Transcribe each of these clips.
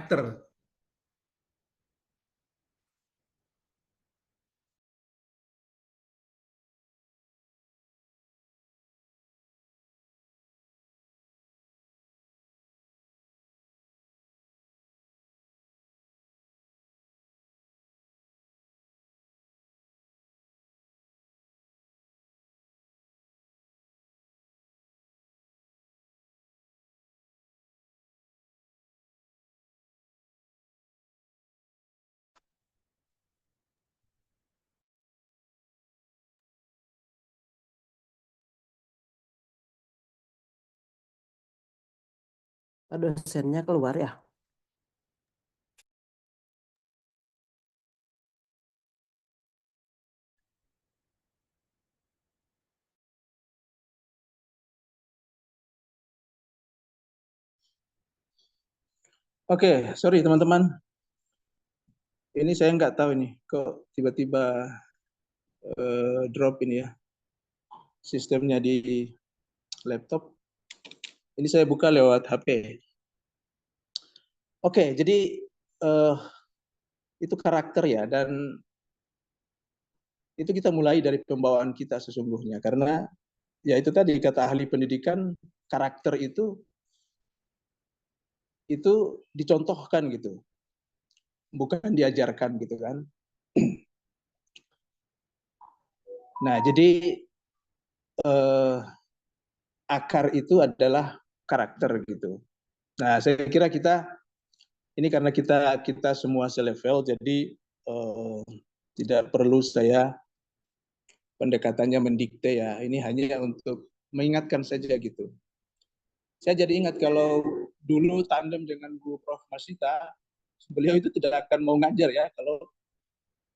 karakter. Dosennya keluar ya? Oke, sorry teman-teman. Ini saya nggak tahu ini kok tiba-tiba drop ini ya sistemnya di laptop. Ini saya buka lewat HP. Oke, jadi itu karakter ya, dan itu kita mulai dari pembawaan kita sesungguhnya, karena ya itu tadi kata ahli pendidikan, karakter itu dicontohkan gitu, bukan diajarkan gitu kan. Nah, jadi akar itu adalah karakter gitu. Nah, saya kira kita ini karena kita semua selevel, jadi tidak perlu saya pendekatannya mendikte ya. Ini hanya untuk mengingatkan saja gitu. Saya jadi ingat kalau dulu tandem dengan Bu Prof. Masita, beliau itu tidak akan mau ngajar ya kalau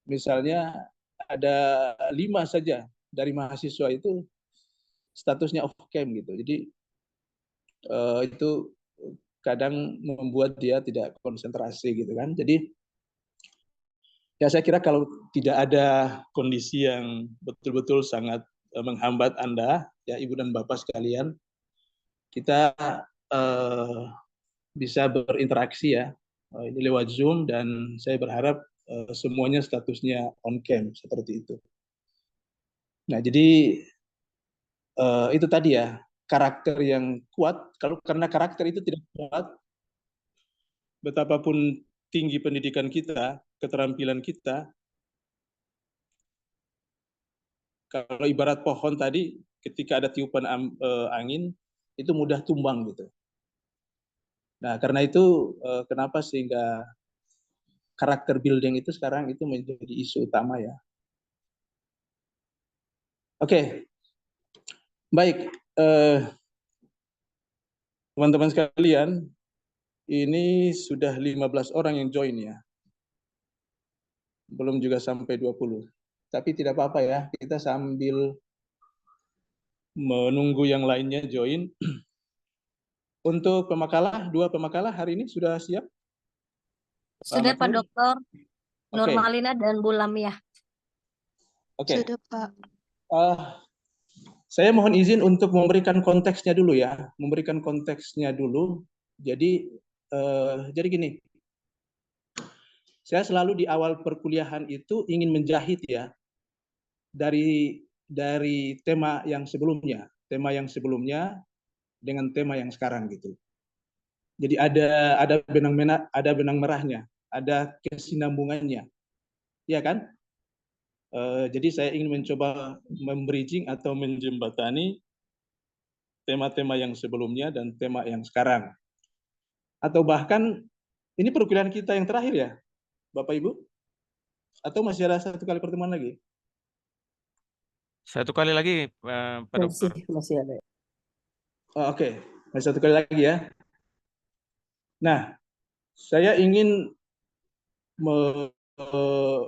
misalnya ada 5 saja dari mahasiswa itu statusnya off cam gitu. Jadi itu kadang membuat dia tidak konsentrasi gitu kan. Jadi ya saya kira kalau tidak ada kondisi yang betul-betul sangat menghambat Anda, ya Ibu dan Bapak sekalian, kita bisa berinteraksi ya. Ini lewat Zoom, dan saya berharap semuanya statusnya on cam seperti itu. Nah, jadi itu tadi ya, karakter yang kuat. Kalau karena karakter itu tidak kuat, betapapun tinggi pendidikan kita, keterampilan kita, kalau ibarat pohon tadi, ketika ada tiupan angin, itu mudah tumbang gitu. Nah, karena itu kenapa sehingga karakter building itu sekarang itu menjadi isu utama ya. Oke, baik. Teman-teman sekalian, ini sudah 15 orang yang join ya. Belum juga sampai 20. Tapi tidak apa-apa ya, kita sambil menunggu yang lainnya join. Untuk pemakalah, 2 pemakalah hari ini sudah siap? Sudah Pak Dokter, Oke. Nurmalina dan Bu Lamia. Oke. Sudah Pak. Saya mohon izin untuk memberikan konteksnya dulu ya, memberikan konteksnya dulu. Jadi gini, saya selalu di awal perkuliahan itu ingin menjahit ya dari tema yang sebelumnya dengan tema yang sekarang gitu. Jadi ada benang merahnya, ada kesinambungannya, ya kan? Jadi saya ingin mencoba membridging atau menjembatani tema-tema yang sebelumnya dan tema yang sekarang. Atau bahkan ini perkuliahan kita yang terakhir ya, Bapak Ibu? Atau masih ada 1 kali pertemuan lagi? 1 kali lagi, Pak Dokter. Masih ada. Oke, masih 1 kali lagi ya. Nah, saya ingin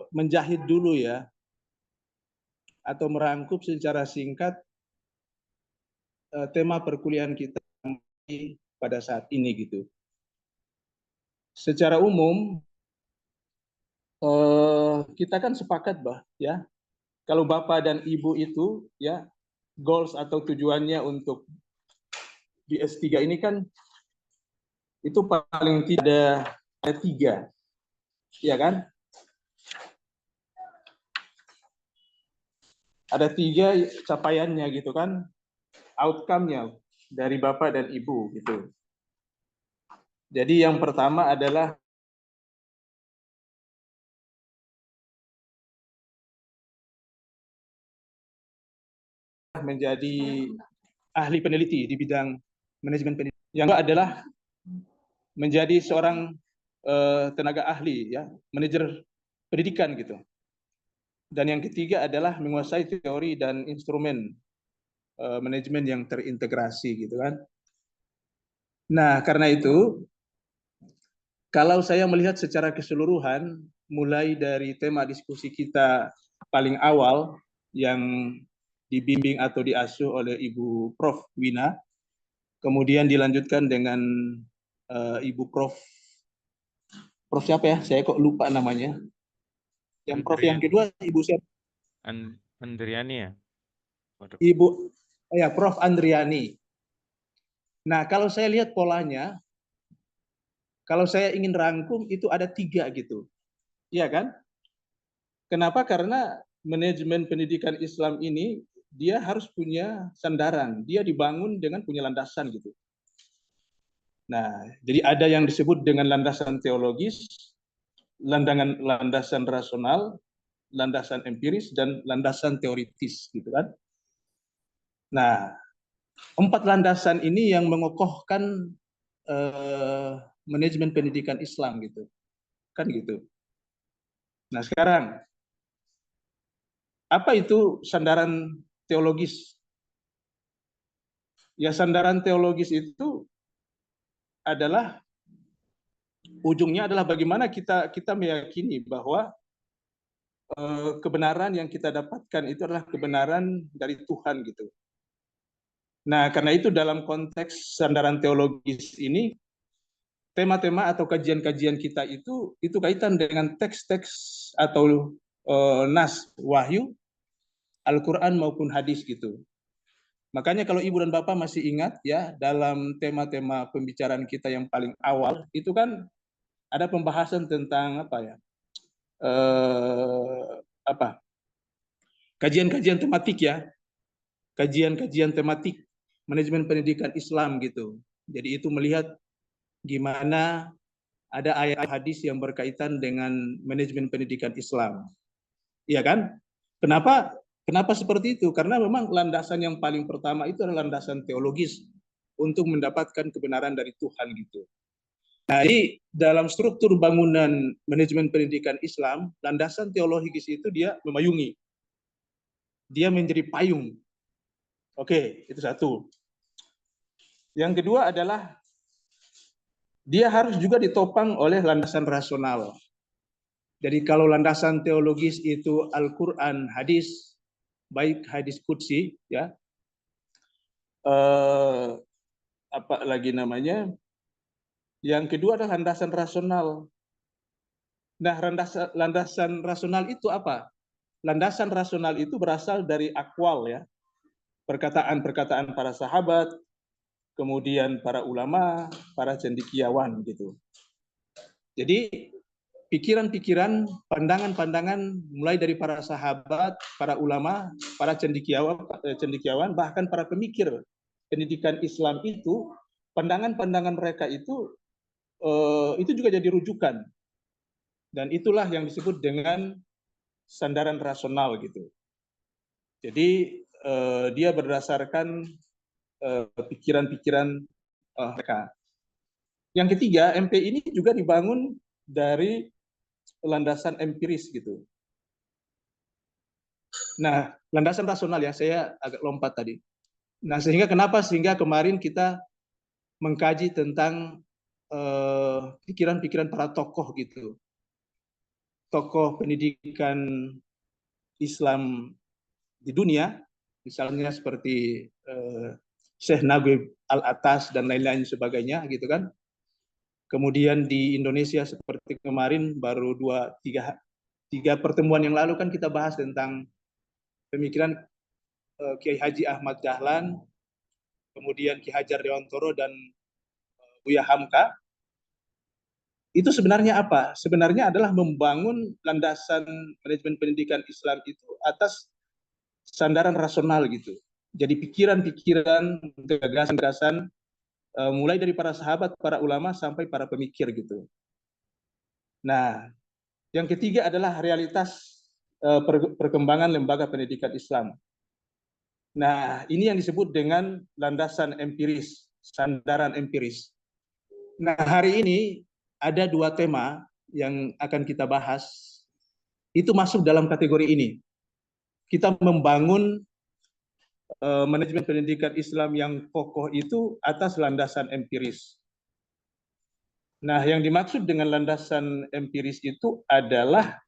menjahit dulu ya, atau merangkup secara singkat tema perkuliahan kita pada saat ini gitu. Secara umum kita kan sepakat ya, kalau Bapak dan Ibu itu ya goals atau tujuannya untuk di S3 ini kan itu paling tidak ada ada 3, ya kan? Ada 3 capaiannya gitu kan, outcome-nya dari Bapak dan Ibu gitu. Jadi yang pertama adalah menjadi ahli peneliti di bidang manajemen pendidikan. Yang kedua adalah menjadi seorang tenaga ahli, ya, manajer pendidikan gitu. Dan yang ketiga adalah menguasai teori dan instrumen manajemen yang terintegrasi gitu kan. Nah, karena itu kalau saya melihat secara keseluruhan mulai dari tema diskusi kita paling awal yang dibimbing atau diasuh oleh Ibu Prof. Wina, kemudian dilanjutkan dengan Ibu Prof. Prof siapa ya? Saya kok lupa namanya. Yang Prof yang kedua Ibu siapa? Andriani ya? Ibu ya Prof Andriani. Nah, kalau saya lihat polanya, kalau saya ingin rangkum itu ada 3 gitu. Iya kan? Kenapa? Karena manajemen pendidikan Islam ini dia harus punya sandaran, dia dibangun dengan punya landasan gitu. Nah, jadi ada yang disebut dengan landasan teologis, landasan rasional, landasan empiris, dan landasan teoritis gitu kan. Nah, 4 landasan ini yang mengokohkan manajemen pendidikan Islam gitu. Kan gitu. Nah, sekarang apa itu sandaran teologis? Ya, sandaran teologis itu adalah ujungnya adalah bagaimana kita meyakini bahwa kebenaran yang kita dapatkan itu adalah kebenaran dari Tuhan gitu. Nah, karena itu dalam konteks sandaran teologis ini, tema-tema atau kajian-kajian kita itu kaitan dengan teks-teks atau nas wahyu, Al-Quran maupun hadis gitu. Makanya kalau Ibu dan Bapak masih ingat ya, dalam tema-tema pembicaraan kita yang paling awal, itu kan ada pembahasan tentang apa ya, kajian-kajian tematik ya, kajian-kajian tematik manajemen pendidikan Islam gitu. Jadi itu melihat gimana ada ayat hadis yang berkaitan dengan manajemen pendidikan Islam. Iya kan? Kenapa? Kenapa seperti itu? Karena memang landasan yang paling pertama itu adalah landasan teologis untuk mendapatkan kebenaran dari Tuhan gitu. Nah, jadi dalam struktur bangunan manajemen pendidikan Islam, landasan teologis itu dia memayungi. Dia menjadi payung. Oke, itu satu. Yang kedua adalah dia harus juga ditopang oleh landasan rasional. Jadi kalau landasan teologis itu Al-Quran, hadis, baik hadis qudsi, ya, apa lagi namanya? Yang kedua adalah landasan rasional. Nah, landasan rasional itu apa? Landasan rasional itu berasal dari akwal ya, perkataan-perkataan para sahabat, kemudian para ulama, para cendekiawan gitu. Jadi pikiran-pikiran, pandangan-pandangan mulai dari para sahabat, para ulama, para cendekiawan, bahkan para pemikir pendidikan Islam itu, pandangan-pandangan mereka itu juga jadi rujukan. Dan itulah yang disebut dengan sandaran rasional gitu. Jadi dia berdasarkan pikiran-pikiran mereka. Yang ketiga, MP ini juga dibangun dari landasan empiris gitu. Nah, landasan rasional ya, saya agak lompat tadi. Nah, sehingga kemarin kita mengkaji tentang pikiran-pikiran para tokoh gitu. Tokoh pendidikan Islam di dunia, misalnya seperti Syekh Naguib Al-Atas dan lain-lain sebagainya gitu kan. Kemudian di Indonesia seperti kemarin baru 3 pertemuan yang lalu kan kita bahas tentang pemikiran Kiai Haji Ahmad Dahlan, kemudian Ki Hajar Dewantoro dan Buya Hamka. Itu sebenarnya apa? Sebenarnya adalah membangun landasan manajemen pendidikan Islam itu atas sandaran rasional gitu. Jadi pikiran-pikiran, gagasan-gagasan mulai dari para sahabat, para ulama sampai para pemikir gitu. Nah, yang ketiga adalah realitas perkembangan lembaga pendidikan Islam. Nah, ini yang disebut dengan landasan empiris, sandaran empiris. Nah, hari ini ada dua tema yang akan kita bahas. Itu masuk dalam kategori ini. Kita membangun manajemen pendidikan Islam yang kokoh itu atas landasan empiris. Nah, yang dimaksud dengan landasan empiris itu adalah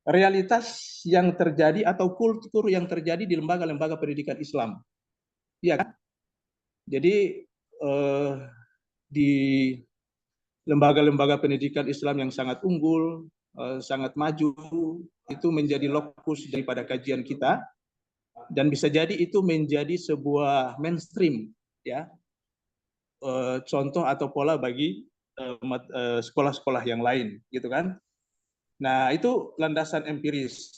realitas yang terjadi atau kultur yang terjadi di lembaga-lembaga pendidikan Islam. Iya kan? Jadi di lembaga-lembaga pendidikan Islam yang sangat unggul, sangat maju, itu menjadi lokus daripada kajian kita, dan bisa jadi itu menjadi sebuah mainstream, ya, contoh atau pola bagi sekolah-sekolah yang lain, gitu kan? Nah, itu landasan empiris.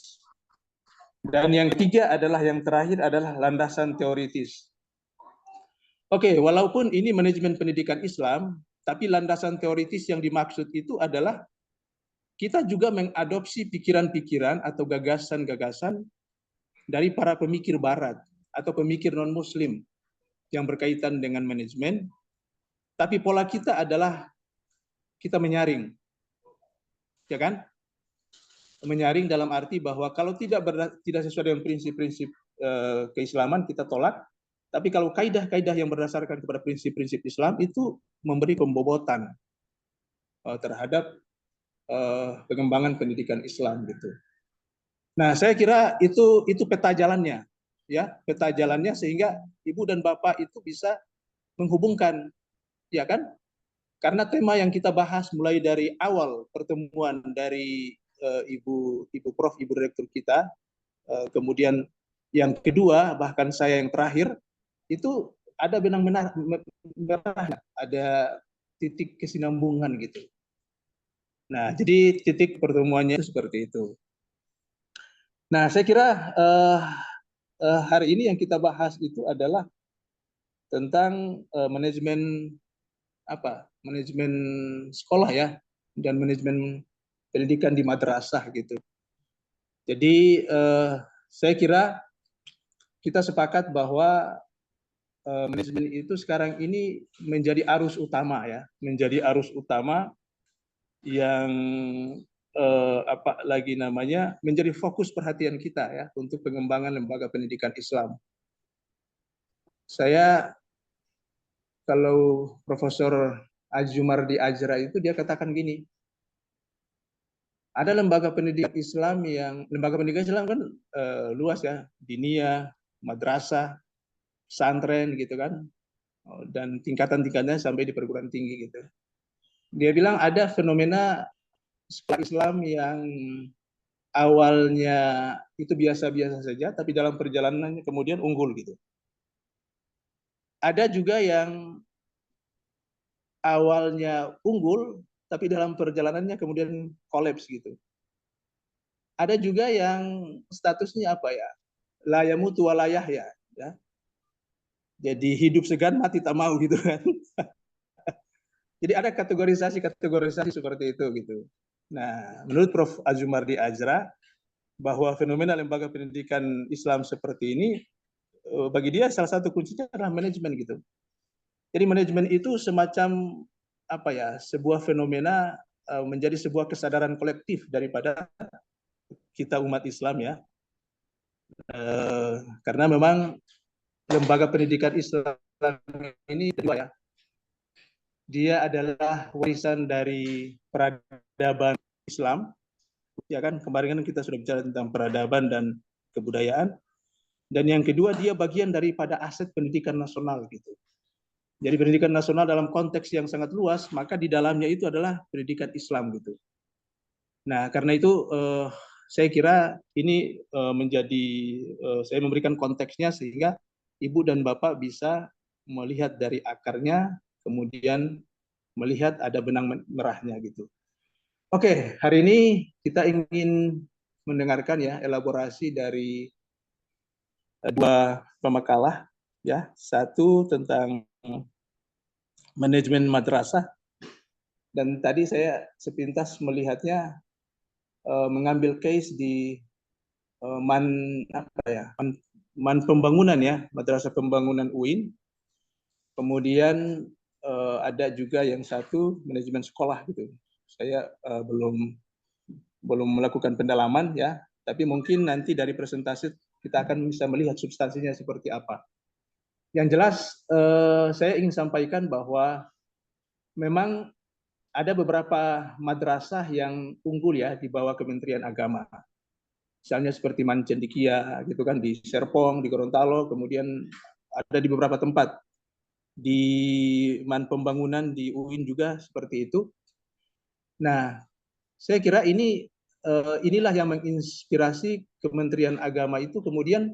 Dan yang ketiga adalah yang terakhir adalah landasan teoritis. Oke, walaupun ini manajemen pendidikan Islam, tapi landasan teoritis yang dimaksud itu adalah kita juga mengadopsi pikiran-pikiran atau gagasan-gagasan dari para pemikir Barat atau pemikir non-Muslim yang berkaitan dengan manajemen, tapi pola kita adalah kita menyaring, ya kan? Menyaring dalam arti bahwa kalau tidak sesuai dengan prinsip-prinsip keislaman kita tolak, tapi kalau kaidah-kaidah yang berdasarkan kepada prinsip-prinsip Islam itu memberi pembobotan terhadap pengembangan pendidikan Islam gitu. Nah, saya kira itu peta jalannya, ya, peta jalannya sehingga Ibu dan Bapak itu bisa menghubungkan, ya kan? Karena tema yang kita bahas mulai dari awal pertemuan dari Ibu Prof, Ibu Direktur kita, kemudian yang kedua, bahkan saya yang terakhir, itu ada benang merahnya, ada titik kesinambungan gitu. Nah, jadi titik pertemuannya itu seperti itu. Nah, saya kira hari ini yang kita bahas itu adalah tentang manajemen manajemen sekolah, ya, dan manajemen pendidikan di madrasah gitu. Jadi saya kira kita sepakat bahwa manajemen itu sekarang ini menjadi arus utama, ya, menjadi arus utama yang menjadi fokus perhatian kita, ya, untuk pengembangan lembaga pendidikan Islam. Saya, kalau Profesor Azumardi Azra itu dia katakan gini, ada lembaga pendidikan Islam kan luas, ya, diniyah, madrasah, pesantren gitu kan, dan tingkatan-tingkatannya sampai di perguruan tinggi gitu. Dia bilang ada fenomena sekolah Islam yang awalnya itu biasa-biasa saja, tapi dalam perjalanannya kemudian unggul gitu. Ada juga yang awalnya unggul, tapi dalam perjalanannya kemudian kolaps gitu. Ada juga yang statusnya apa, ya, la yamutu wa la yahya, ya. Jadi hidup segan mati tak mau gitu kan. Jadi ada kategorisasi seperti itu gitu. Nah, menurut Prof. Azumardi Azra, bahwa fenomena lembaga pendidikan Islam seperti ini, bagi dia salah satu kuncinya adalah manajemen gitu. Jadi manajemen itu semacam sebuah fenomena menjadi sebuah kesadaran kolektif daripada kita umat Islam, ya. Karena memang lembaga pendidikan Islam ini kedua, ya, dia adalah warisan dari peradaban Islam, ya kan, kemarin kan kita sudah bicara tentang peradaban dan kebudayaan, dan yang kedua dia bagian daripada aset pendidikan nasional gitu. Jadi pendidikan nasional dalam konteks yang sangat luas, maka di dalamnya itu adalah pendidikan Islam gitu. Nah, karena itu saya kira ini saya memberikan konteksnya sehingga Ibu dan Bapak bisa melihat dari akarnya, kemudian melihat ada benang merahnya gitu. Oke, hari ini kita ingin mendengarkan ya elaborasi dari dua pemakalah ya. Satu tentang manajemen madrasah, dan tadi saya sepintas melihatnya mengambil case di man pembangunan ya, madrasah pembangunan UIN. Kemudian ada juga yang satu manajemen sekolah gitu. Saya belum melakukan pendalaman ya, tapi mungkin nanti dari presentasi kita akan bisa melihat substansinya seperti apa. Yang jelas saya ingin sampaikan bahwa memang ada beberapa madrasah yang unggul ya di bawah Kementerian Agama. Misalnya seperti Mancendikia gitu kan, di Serpong, di Gorontalo, kemudian ada di beberapa tempat di Man Pembangunan di UIN juga seperti itu. Nah, saya kira inilah yang menginspirasi Kementerian Agama itu kemudian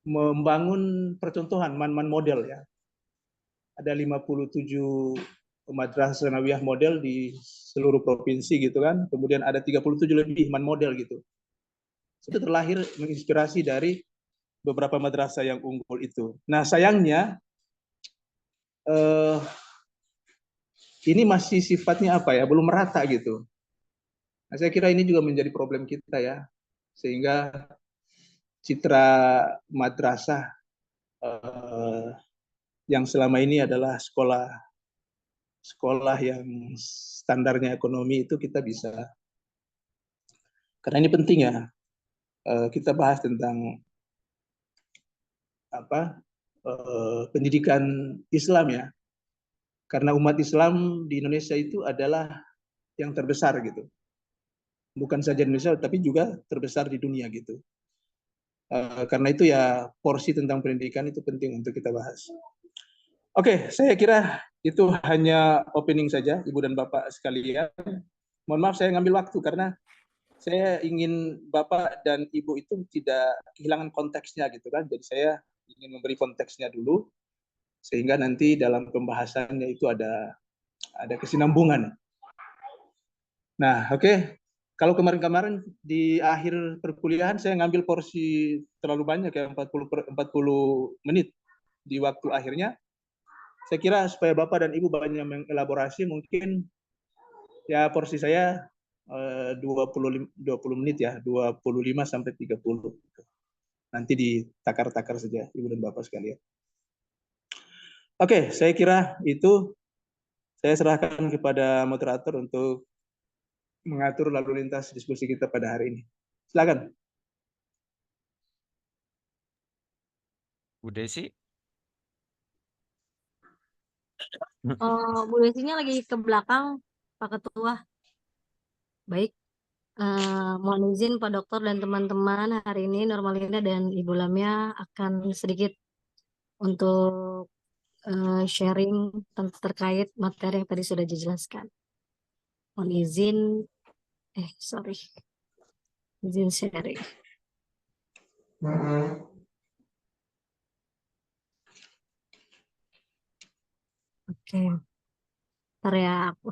membangun percontohan man-man model ya. Ada 57 madrasah sanawiyah model di seluruh provinsi gitu kan. Kemudian ada 37 lebih man model gitu. Itu terlahir menginspirasi dari beberapa madrasah yang unggul itu. Nah, sayangnya ini masih sifatnya apa ya? Belum merata gitu. Nah, saya kira ini juga menjadi problem kita ya. Sehingga citra madrasah yang selama ini adalah sekolah yang standarnya ekonomi itu kita bisa, karena ini penting ya, kita bahas tentang pendidikan Islam ya, karena umat Islam di Indonesia itu adalah yang terbesar gitu, bukan saja di Indonesia tapi juga terbesar di dunia gitu. Karena itu ya porsi tentang pendidikan itu penting untuk kita bahas. Oke, saya kira itu hanya opening saja, Ibu dan Bapak sekalian. Mohon maaf saya ngambil waktu karena saya ingin Bapak dan Ibu itu tidak kehilangan konteksnya gitu kan. Jadi saya ingin memberi konteksnya dulu sehingga nanti dalam pembahasannya itu ada kesinambungan. Nah, oke. Kalau kemarin-kemarin di akhir perkuliahan saya ngambil porsi terlalu banyak ya, 40 menit di waktu akhirnya. Saya kira supaya Bapak dan Ibu banyak mengelaborasi, mungkin ya porsi saya 20 menit ya, 25 sampai 30. Nanti ditakar-takar saja Ibu dan Bapak sekalian. Oke, saya kira itu saya serahkan kepada moderator untuk mengatur lalu lintas diskusi kita pada hari ini. Silakan. Bu Desi, Bu Desinya lagi ke belakang, Pak Ketua. Baik, mohon izin Pak Dokter dan teman-teman, hari ini Normalina dan Ibu Lamia akan sedikit untuk sharing terkait materi yang tadi sudah dijelaskan. Mohon izin, izin sharing. Oke, ntar ya aku.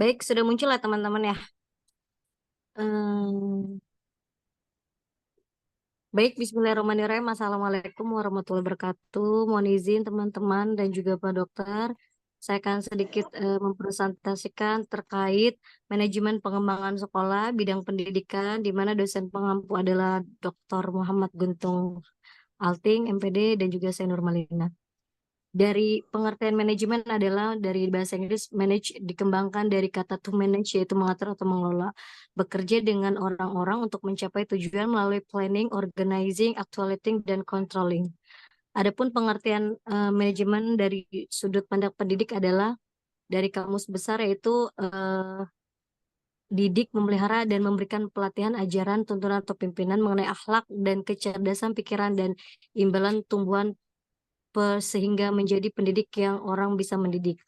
Baik, sudah muncul ya teman-teman ya. Baik, bismillahirrahmanirrahim. Assalamualaikum warahmatullahi wabarakatuh. Mohon izin teman-teman dan juga Pak Dokter. Saya akan sedikit mempresentasikan terkait manajemen pengembangan sekolah bidang pendidikan, di mana dosen pengampu adalah Dr. Muhammad Guntung Alting, MPD, dan juga saya Nurmalina. Dari pengertian manajemen adalah dari bahasa Inggris manage, dikembangkan dari kata to manage, yaitu mengatur atau mengelola, bekerja dengan orang-orang untuk mencapai tujuan melalui planning, organizing, actuating, dan controlling. Adapun pengertian manajemen dari sudut pandang pendidik adalah dari kamus besar, yaitu didik, memelihara, dan memberikan pelatihan, ajaran, tuntunan atau pimpinan mengenai akhlak dan kecerdasan pikiran dan imbalan tumbuhan sehingga menjadi pendidik yang orang bisa mendidik.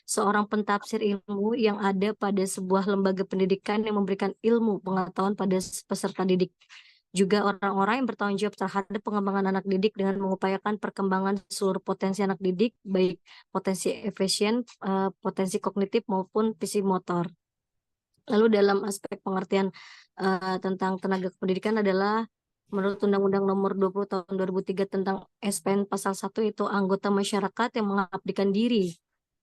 Seorang pentafsir ilmu yang ada pada sebuah lembaga pendidikan yang memberikan ilmu pengetahuan pada peserta didik. Juga orang-orang yang bertanggung jawab terhadap pengembangan anak didik dengan mengupayakan perkembangan seluruh potensi anak didik, baik potensi efisien, potensi kognitif maupun psikomotor. Lalu dalam aspek pengertian tentang tenaga kependidikan adalah menurut Undang-Undang Nomor 20 Tahun 2003 tentang SPN Pasal 1 itu anggota masyarakat yang mengabdikan diri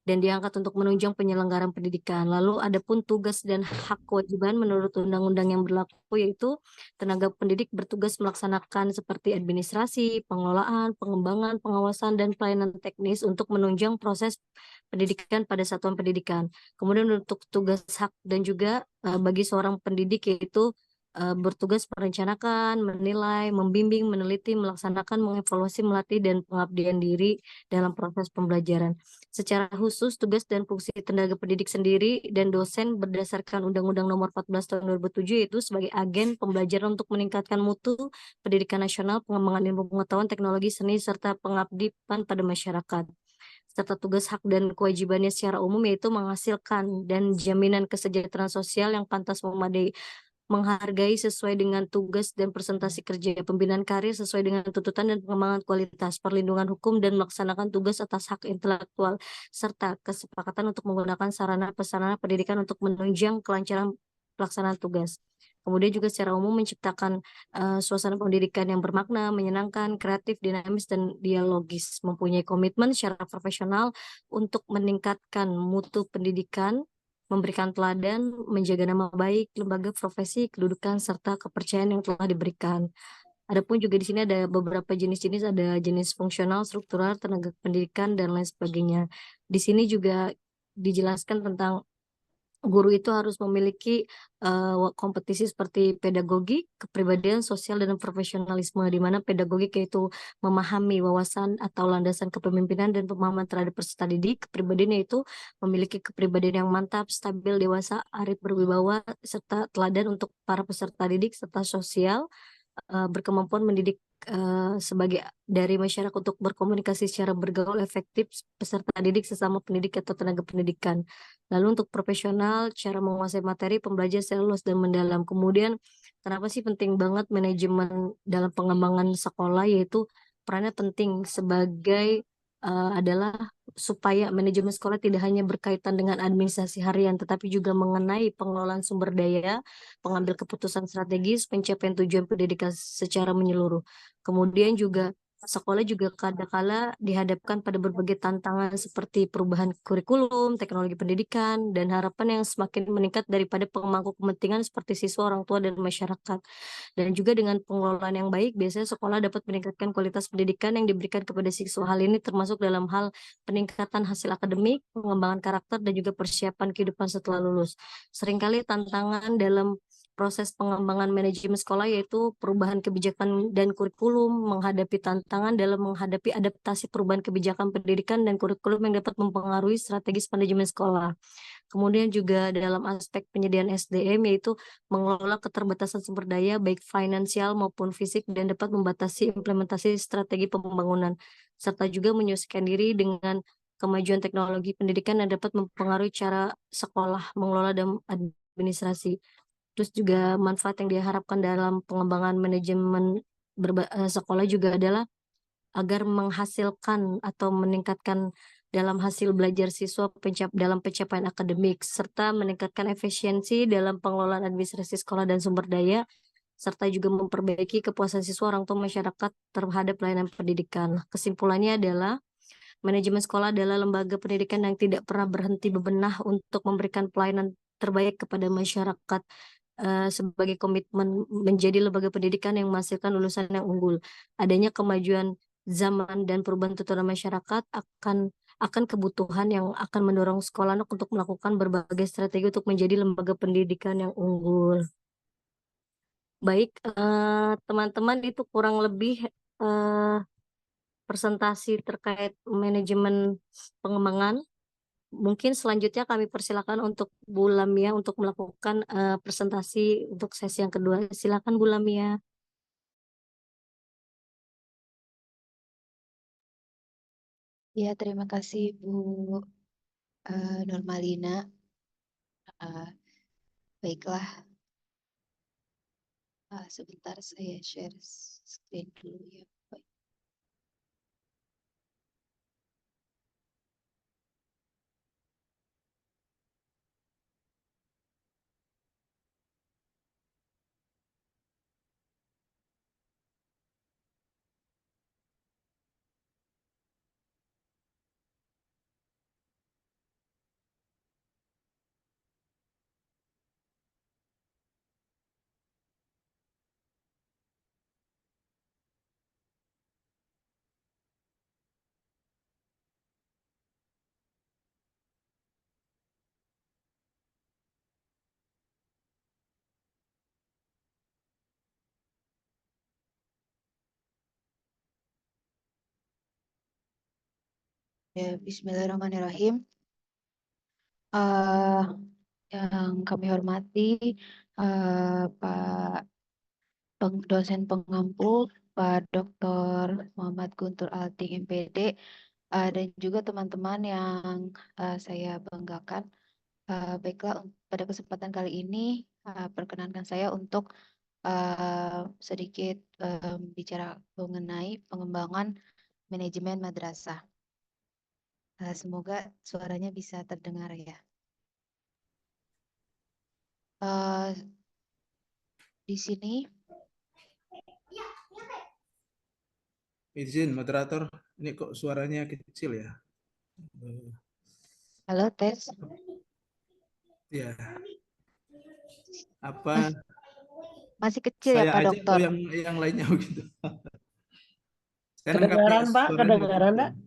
dan diangkat untuk menunjang penyelenggaraan pendidikan. Lalu adapun tugas dan hak kewajiban menurut undang-undang yang berlaku yaitu tenaga pendidik bertugas melaksanakan seperti administrasi, pengelolaan, pengembangan, pengawasan, dan pelayanan teknis untuk menunjang proses pendidikan pada satuan pendidikan. Kemudian untuk tugas hak dan juga bagi seorang pendidik yaitu bertugas merencanakan, menilai, membimbing, meneliti, melaksanakan, mengevaluasi, melatih, dan pengabdian diri dalam proses pembelajaran. Secara khusus, tugas dan fungsi tenaga pendidik sendiri dan dosen berdasarkan Undang-Undang Nomor 14 Tahun 2007 yaitu sebagai agen pembelajaran untuk meningkatkan mutu pendidikan nasional, pengembangan ilmu pengetahuan, teknologi, seni, serta pengabdian pada masyarakat. Serta tugas hak dan kewajibannya secara umum yaitu menghasilkan dan jaminan kesejahteraan sosial yang pantas memadai, menghargai sesuai dengan tugas dan presentasi kerja, pembinaan karir sesuai dengan tuntutan dan pengembangan kualitas, perlindungan hukum dan melaksanakan tugas atas hak intelektual, serta kesepakatan untuk menggunakan sarana-prasarana pendidikan untuk menunjang kelancaran pelaksanaan tugas. Kemudian juga secara umum menciptakan suasana pendidikan yang bermakna, menyenangkan, kreatif, dinamis, dan dialogis, mempunyai komitmen secara profesional untuk meningkatkan mutu pendidikan, memberikan teladan, menjaga nama baik, lembaga, profesi, kedudukan, serta kepercayaan yang telah diberikan. Adapun juga di sini ada beberapa jenis-jenis, ada jenis fungsional, struktural, tenaga pendidikan, dan lain sebagainya. Di sini juga dijelaskan tentang guru itu harus memiliki kompetisi seperti pedagogi, kepribadian, sosial, dan profesionalisme, di mana pedagogik yaitu memahami wawasan atau landasan kepemimpinan dan pemahaman terhadap peserta didik. Kepribadian yaitu memiliki kepribadian yang mantap, stabil, dewasa, arif, berwibawa, serta teladan untuk para peserta didik, serta sosial berkemampuan mendidik sebagai dari masyarakat untuk berkomunikasi secara bergaul efektif peserta didik sesama pendidik atau tenaga pendidikan. Lalu untuk profesional, cara menguasai materi pembelajaran secara luas dan mendalam. Kemudian kenapa sih penting banget manajemen dalam pengembangan sekolah, yaitu perannya penting sebagai adalah supaya manajemen sekolah tidak hanya berkaitan dengan administrasi harian, tetapi juga mengenai pengelolaan sumber daya, pengambil keputusan strategis, pencapaian tujuan pendidikan secara menyeluruh. Kemudian juga sekolah juga kadangkala dihadapkan pada berbagai tantangan seperti perubahan kurikulum, teknologi pendidikan, dan harapan yang semakin meningkat daripada pemangku kepentingan seperti siswa, orang tua, dan masyarakat. Dan juga dengan pengelolaan yang baik, biasanya sekolah dapat meningkatkan kualitas pendidikan yang diberikan kepada siswa. Hal ini termasuk dalam hal peningkatan hasil akademik, pengembangan karakter, dan juga persiapan kehidupan setelah lulus. Seringkali tantangan dalam proses pengembangan manajemen sekolah yaitu perubahan kebijakan dan kurikulum, menghadapi tantangan dalam menghadapi adaptasi perubahan kebijakan pendidikan dan kurikulum yang dapat mempengaruhi strategis manajemen sekolah. Kemudian juga dalam aspek penyediaan SDM yaitu mengelola keterbatasan sumber daya baik finansial maupun fisik dan dapat membatasi implementasi strategi pembangunan, serta juga menyesuaikan diri dengan kemajuan teknologi pendidikan yang dapat mempengaruhi cara sekolah mengelola dan administrasi. Terus juga manfaat yang diharapkan dalam pengembangan manajemen sekolah juga adalah agar menghasilkan atau meningkatkan dalam hasil belajar siswa dalam pencapaian akademik, serta meningkatkan efisiensi dalam pengelolaan administrasi sekolah dan sumber daya, serta juga memperbaiki kepuasan siswa, orang tua, masyarakat terhadap pelayanan pendidikan. Kesimpulannya adalah manajemen sekolah adalah lembaga pendidikan yang tidak pernah berhenti bebenah untuk memberikan pelayanan terbaik kepada masyarakat sebagai komitmen menjadi lembaga pendidikan yang menghasilkan lulusan yang unggul. Adanya kemajuan zaman dan perubahan tuntutan masyarakat akan kebutuhan yang akan mendorong sekolah anak untuk melakukan berbagai strategi untuk menjadi lembaga pendidikan yang unggul. Baik, teman-teman, itu kurang lebih presentasi terkait manajemen pengembangan. Mungkin selanjutnya kami persilakan untuk Bu Lamia untuk melakukan presentasi untuk sesi yang kedua. Silakan Bu Lamia. Ya, terima kasih Bu Nurmalina. Eh, Baiklah, sebentar saya share screen dulu ya. Baik. Ya, Bismillahirrahmanirrahim. Eh, yang kami hormati Pak dosen pengampu, Pak Dr. Muhammad Guntur Alting MPD, dan juga teman-teman yang saya banggakan. Baiklah, pada kesempatan kali ini perkenankan saya untuk sedikit bicara mengenai pengembangan manajemen madrasah. Semoga suaranya bisa terdengar ya. Di sini, Izin moderator, ini kok suaranya kecil ya? halo tes. Ya, Mas, apa masih kecil ya saya Pak aja Dokter? atau yang lainnya begitu? Saya nangkapnya Kedengaran, Pak? suaranya Kedengaran, kecil. Pak?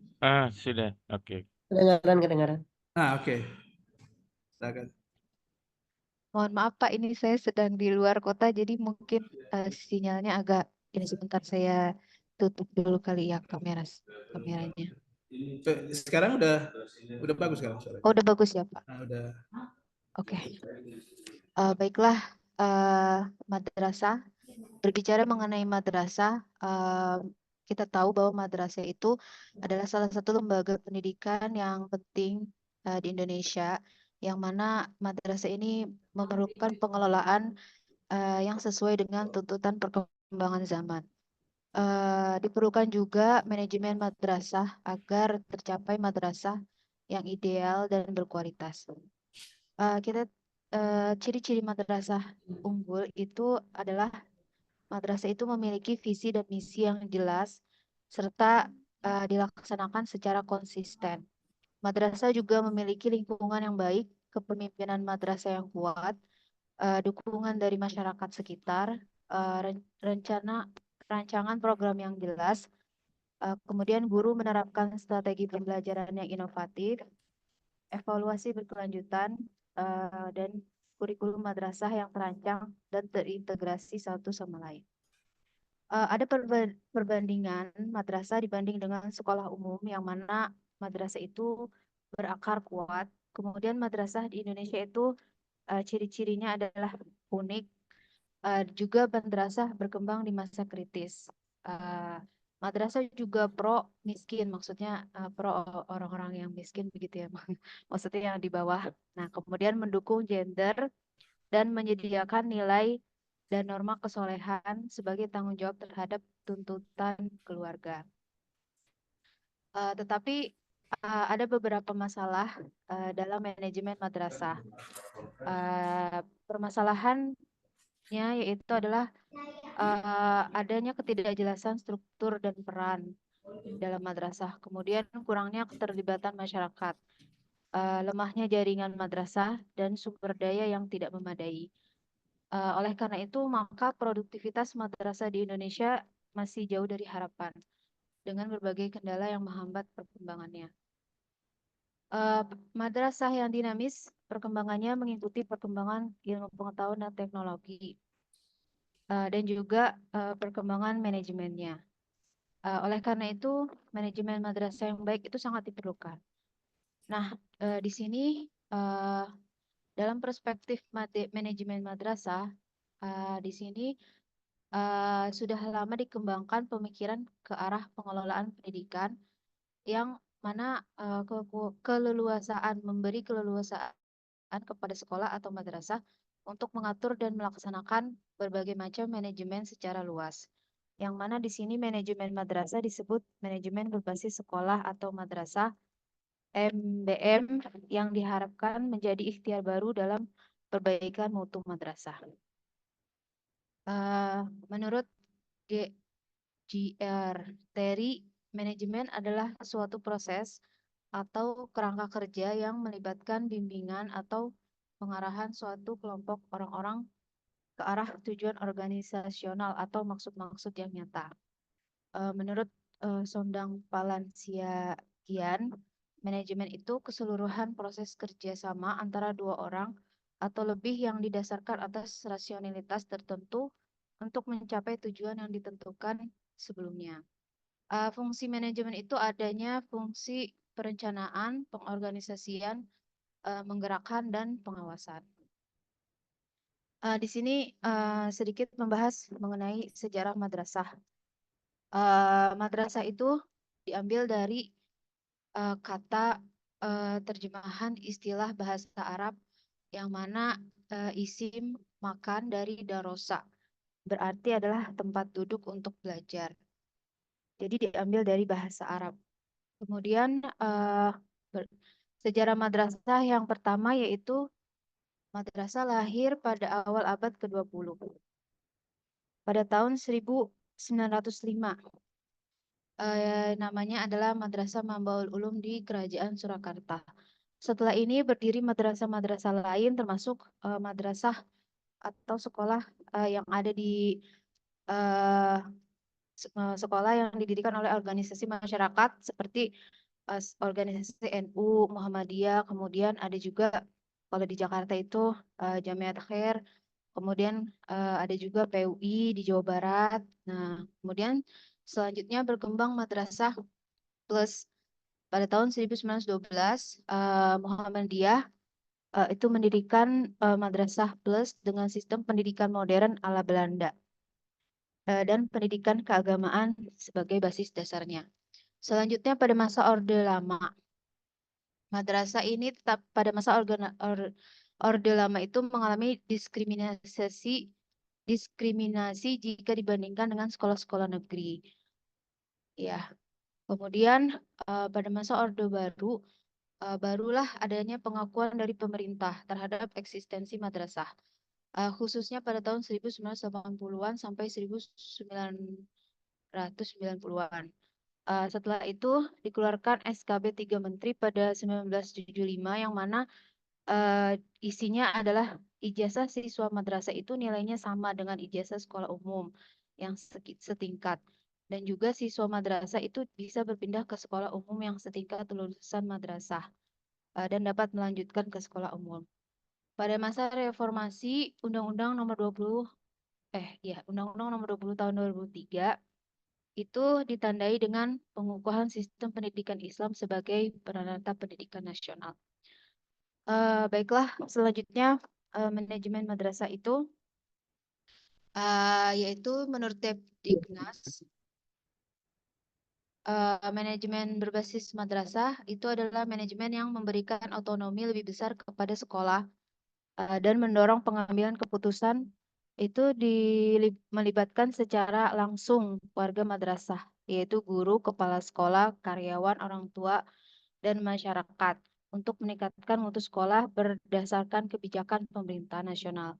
Sudah. Oke. Kedengaran. Oke. Silakan. Mohon maaf Pak, ini saya sedang di luar kota, jadi mungkin sinyalnya agak, ini sebentar saya tutup dulu kali ya kameranya. Sekarang udah bagus sekarang suaranya. Oh, udah bagus ya Pak? Udah. Oke. Baiklah, madrasah. Berbicara mengenai madrasah, kita tahu bahwa madrasah itu adalah salah satu lembaga pendidikan yang penting di Indonesia, yang mana madrasah ini memerlukan pengelolaan yang sesuai dengan tuntutan perkembangan zaman. Diperlukan juga manajemen madrasah agar tercapai madrasah yang ideal dan berkualitas. Kita ciri-ciri madrasah unggul itu adalah madrasah itu memiliki visi dan misi yang jelas serta dilaksanakan secara konsisten. Madrasah juga memiliki lingkungan yang baik, kepemimpinan madrasah yang kuat, dukungan dari masyarakat sekitar, rancangan program yang jelas, kemudian guru menerapkan strategi pembelajaran yang inovatif, evaluasi berkelanjutan, dan kurikulum madrasah yang terancang dan terintegrasi satu sama lain. Ada perbandingan madrasah dibanding dengan sekolah umum, yang mana madrasah itu berakar kuat. Kemudian madrasah di Indonesia itu ciri-cirinya adalah unik. Juga madrasah berkembang di masa kritis. Madrasah juga pro miskin, maksudnya pro orang-orang yang miskin begitu ya, maksudnya yang di bawah. Nah, kemudian mendukung gender dan menyediakan nilai dan norma kesolehan sebagai tanggung jawab terhadap tuntutan keluarga. Tetapi ada beberapa masalah dalam manajemen madrasah. Permasalahannya yaitu adalah adanya ketidakjelasan struktur dan peran dalam madrasah, kemudian kurangnya keterlibatan masyarakat, lemahnya jaringan madrasah, dan sumber daya yang tidak memadai. Oleh karena itu, maka produktivitas madrasah di Indonesia masih jauh dari harapan, dengan berbagai kendala yang menghambat perkembangannya. Madrasah yang dinamis, perkembangannya mengikuti perkembangan ilmu pengetahuan dan teknologi, dan juga perkembangan manajemennya. Oleh karena itu, manajemen madrasah yang baik itu sangat diperlukan. Nah, di sini dalam perspektif manajemen madrasah, di sini sudah lama dikembangkan pemikiran ke arah pengelolaan pendidikan yang mana keleluasaan memberi keleluasaan kepada sekolah atau madrasah untuk mengatur dan melaksanakan berbagai macam manajemen secara luas. Yang mana di sini manajemen madrasah disebut manajemen berbasis sekolah atau madrasah MBM yang diharapkan menjadi ikhtiar baru dalam perbaikan mutu madrasah. Menurut GR Terry, manajemen adalah suatu proses atau kerangka kerja yang melibatkan bimbingan atau pengarahan suatu kelompok orang-orang ke arah tujuan organisasional atau maksud-maksud yang nyata. Menurut Sondang Palansiagian, manajemen itu keseluruhan proses kerjasama antara dua orang atau lebih yang didasarkan atas rasionalitas tertentu untuk mencapai tujuan yang ditentukan sebelumnya. Fungsi manajemen itu adanya fungsi perencanaan, pengorganisasian, menggerakkan, dan pengawasan. Di sini sedikit membahas mengenai sejarah madrasah. Madrasah itu diambil dari kata terjemahan istilah bahasa Arab yang mana isim makan dari darosa, berarti adalah tempat duduk untuk belajar. Jadi diambil dari bahasa Arab. Kemudian sejarah madrasah yang pertama yaitu madrasah lahir pada awal abad ke-20. Pada tahun 1905. Namanya adalah Madrasah Mambaul Ulum di Kerajaan Surakarta. Setelah ini berdiri madrasah-madrasah lain termasuk madrasah atau sekolah yang ada di sekolah yang didirikan oleh organisasi masyarakat seperti organisasi NU, Muhammadiyah, kemudian ada juga kalau di Jakarta itu Jamiat Khair, kemudian ada juga PUI di Jawa Barat. Nah, kemudian selanjutnya berkembang Madrasah Plus. Pada tahun 1912, Muhammadiyah itu mendirikan Madrasah Plus dengan sistem pendidikan modern ala Belanda dan pendidikan keagamaan sebagai basis dasarnya. Selanjutnya pada masa Orde Lama, madrasah ini tetap pada masa Orde Lama itu mengalami diskriminasi jika dibandingkan dengan sekolah-sekolah negeri. Ya, kemudian pada masa Orde Baru barulah adanya pengakuan dari pemerintah terhadap eksistensi madrasah, khususnya pada tahun 1980-an sampai 1990-an. Setelah itu dikeluarkan SKB 3 Menteri pada 1975 yang mana isinya adalah ijazah siswa madrasah itu nilainya sama dengan ijazah sekolah umum yang setingkat. Dan juga siswa madrasah itu bisa berpindah ke sekolah umum yang setingkat lulusan madrasah dan dapat melanjutkan ke sekolah umum. Pada masa reformasi Undang-Undang Nomor 20 Undang-Undang Nomor 20 Tahun 2003 itu ditandai dengan pengukuhan sistem pendidikan Islam sebagai peranata pendidikan nasional. Baiklah, selanjutnya manajemen madrasah itu yaitu menurut Depdiknas, manajemen berbasis madrasah itu adalah manajemen yang memberikan otonomi lebih besar kepada sekolah dan mendorong pengambilan keputusan itu melibatkan secara langsung warga madrasah, yaitu guru, kepala sekolah, karyawan, orang tua, dan masyarakat untuk meningkatkan mutu sekolah berdasarkan kebijakan pemerintah nasional.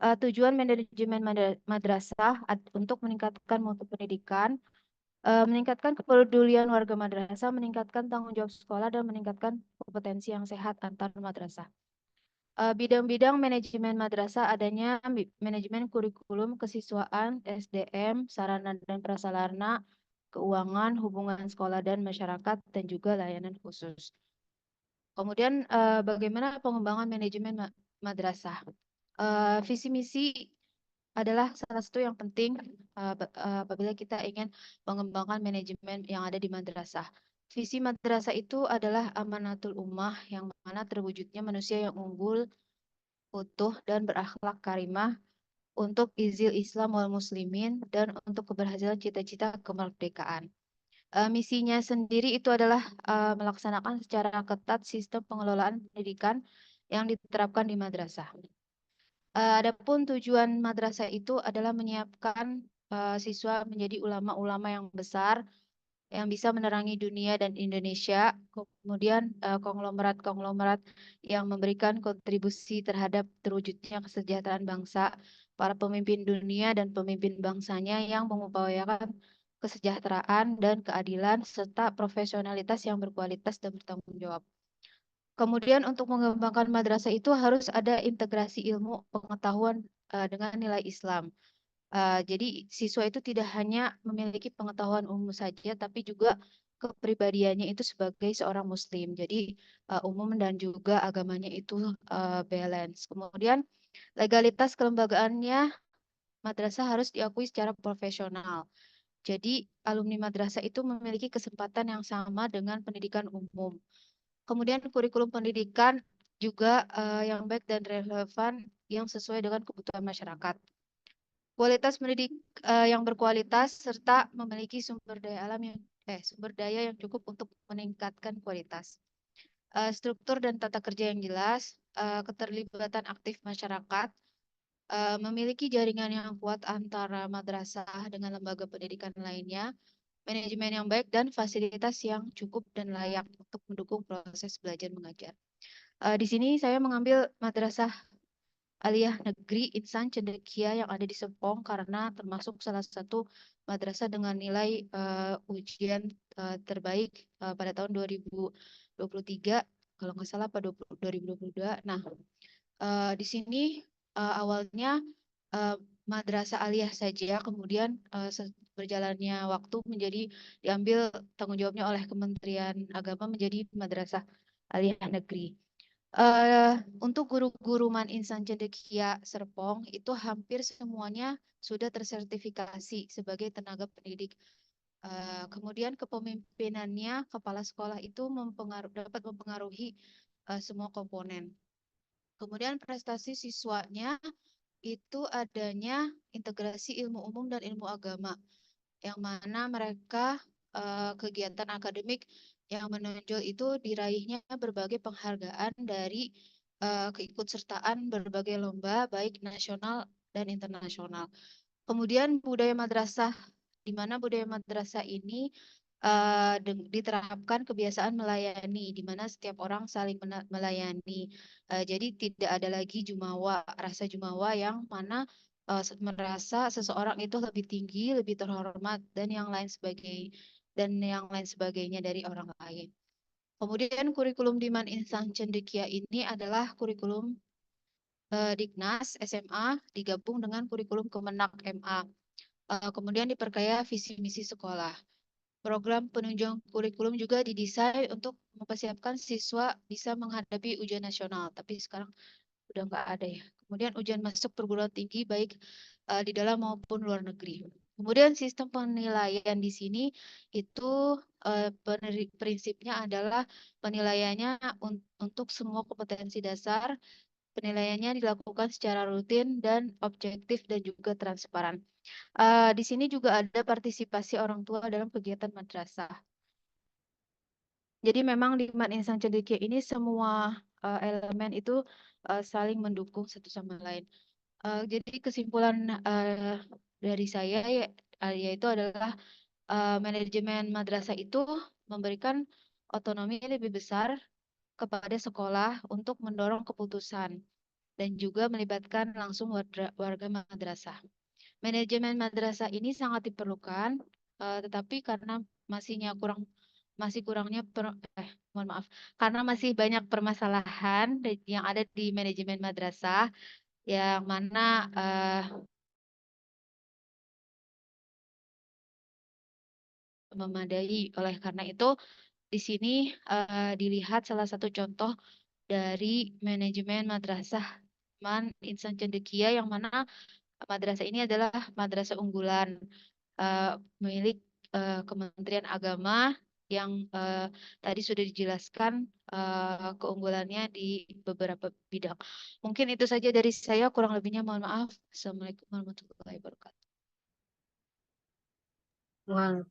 Tujuan manajemen madrasah untuk meningkatkan mutu pendidikan, meningkatkan kepedulian warga madrasah, meningkatkan tanggung jawab sekolah, dan meningkatkan kompetensi yang sehat antar madrasah. Bidang-bidang manajemen madrasah adanya manajemen kurikulum, kesiswaan, SDM, sarana dan prasarana, keuangan, hubungan sekolah dan masyarakat, dan juga layanan khusus. Kemudian bagaimana pengembangan manajemen madrasah? Visi misi adalah salah satu yang penting apabila kita ingin mengembangkan manajemen yang ada di madrasah. Visi madrasah itu adalah amanatul ummah yang mana terwujudnya manusia yang unggul, utuh, dan berakhlak karimah untuk izil Islam wal muslimin dan untuk keberhasilan cita-cita kemerdekaan. Misinya sendiri itu adalah melaksanakan secara ketat sistem pengelolaan pendidikan yang diterapkan di madrasah. Adapun tujuan madrasah itu adalah menyiapkan siswa menjadi ulama-ulama yang besar yang bisa menerangi dunia dan Indonesia, kemudian konglomerat-konglomerat yang memberikan kontribusi terhadap terwujudnya kesejahteraan bangsa, para pemimpin dunia dan pemimpin bangsanya yang mengupayakan kesejahteraan dan keadilan serta profesionalitas yang berkualitas dan bertanggung jawab. Kemudian untuk mengembangkan madrasah itu harus ada integrasi ilmu pengetahuan dengan nilai Islam. Jadi siswa itu tidak hanya memiliki pengetahuan umum saja, tapi juga kepribadiannya itu sebagai seorang Muslim. Jadi umum dan juga agamanya itu balance. Kemudian legalitas kelembagaannya madrasah harus diakui secara profesional. Jadi alumni madrasah itu memiliki kesempatan yang sama dengan pendidikan umum. Kemudian kurikulum pendidikan juga yang baik dan relevan yang sesuai dengan kebutuhan masyarakat. Kualitas pendidik yang berkualitas serta memiliki sumber daya yang cukup untuk meningkatkan kualitas. Struktur dan tata kerja yang jelas, keterlibatan aktif masyarakat, memiliki jaringan yang kuat antara madrasah dengan lembaga pendidikan lainnya, manajemen yang baik dan fasilitas yang cukup dan layak untuk mendukung proses belajar mengajar. Di sini saya mengambil madrasah Aliyah Negeri Insan Cendekia yang ada di Serpong karena termasuk salah satu madrasah dengan nilai ujian terbaik pada tahun 2023 kalau nggak salah pada 2022. Nah, di sini awalnya madrasah aliyah saja, kemudian berjalannya waktu menjadi diambil tanggung jawabnya oleh Kementerian Agama menjadi madrasah aliyah negeri. Untuk guru-guru Man Insan Cendekia Serpong itu hampir semuanya sudah tersertifikasi sebagai tenaga pendidik. Kemudian kepemimpinannya kepala sekolah itu dapat mempengaruhi semua komponen. Kemudian prestasi siswanya itu adanya integrasi ilmu umum dan ilmu agama, yang mana mereka kegiatan akademik yang menonjol itu diraihnya berbagai penghargaan dari keikutsertaan berbagai lomba baik nasional dan internasional. Kemudian budaya madrasah, di mana budaya madrasah ini diterapkan kebiasaan melayani, di mana setiap orang saling melayani. Jadi tidak ada lagi jumawa, rasa jumawa yang mana merasa seseorang itu lebih tinggi, lebih terhormat dan yang lain sebagainya dari orang lain. Kemudian kurikulum di Man Insan Cendekia ini adalah kurikulum Dignas SMA digabung dengan kurikulum Kemenak MA. Kemudian diperkaya visi misi sekolah. Program penunjang kurikulum juga didesain untuk mempersiapkan siswa bisa menghadapi ujian nasional, tapi sekarang udah nggak ada ya. Kemudian ujian masuk perguruan tinggi baik di dalam maupun luar negeri. Kemudian sistem penilaian di sini itu prinsipnya adalah penilaiannya untuk semua kompetensi dasar. Penilaiannya dilakukan secara rutin dan objektif dan juga transparan. Di sini juga ada partisipasi orang tua dalam kegiatan madrasah. Jadi memang di Man Insan Cendekia ini semua elemen itu saling mendukung satu sama lain. Jadi kesimpulan dari saya yaitu adalah manajemen madrasah itu memberikan otonomi lebih besar kepada sekolah untuk mendorong keputusan dan juga melibatkan langsung warga madrasah. Manajemen madrasah ini sangat diperlukan, tetapi karena karena masih banyak permasalahan yang ada di manajemen madrasah, yang mana memadai. Oleh karena itu, di sini dilihat salah satu contoh dari manajemen madrasah Man Insan Cendekia, yang mana madrasah ini adalah madrasah unggulan milik Kementerian Agama yang tadi sudah dijelaskan keunggulannya di beberapa bidang. Mungkin itu saja dari saya, kurang lebihnya mohon maaf. Assalamualaikum warahmatullahi wabarakatuh. Wah,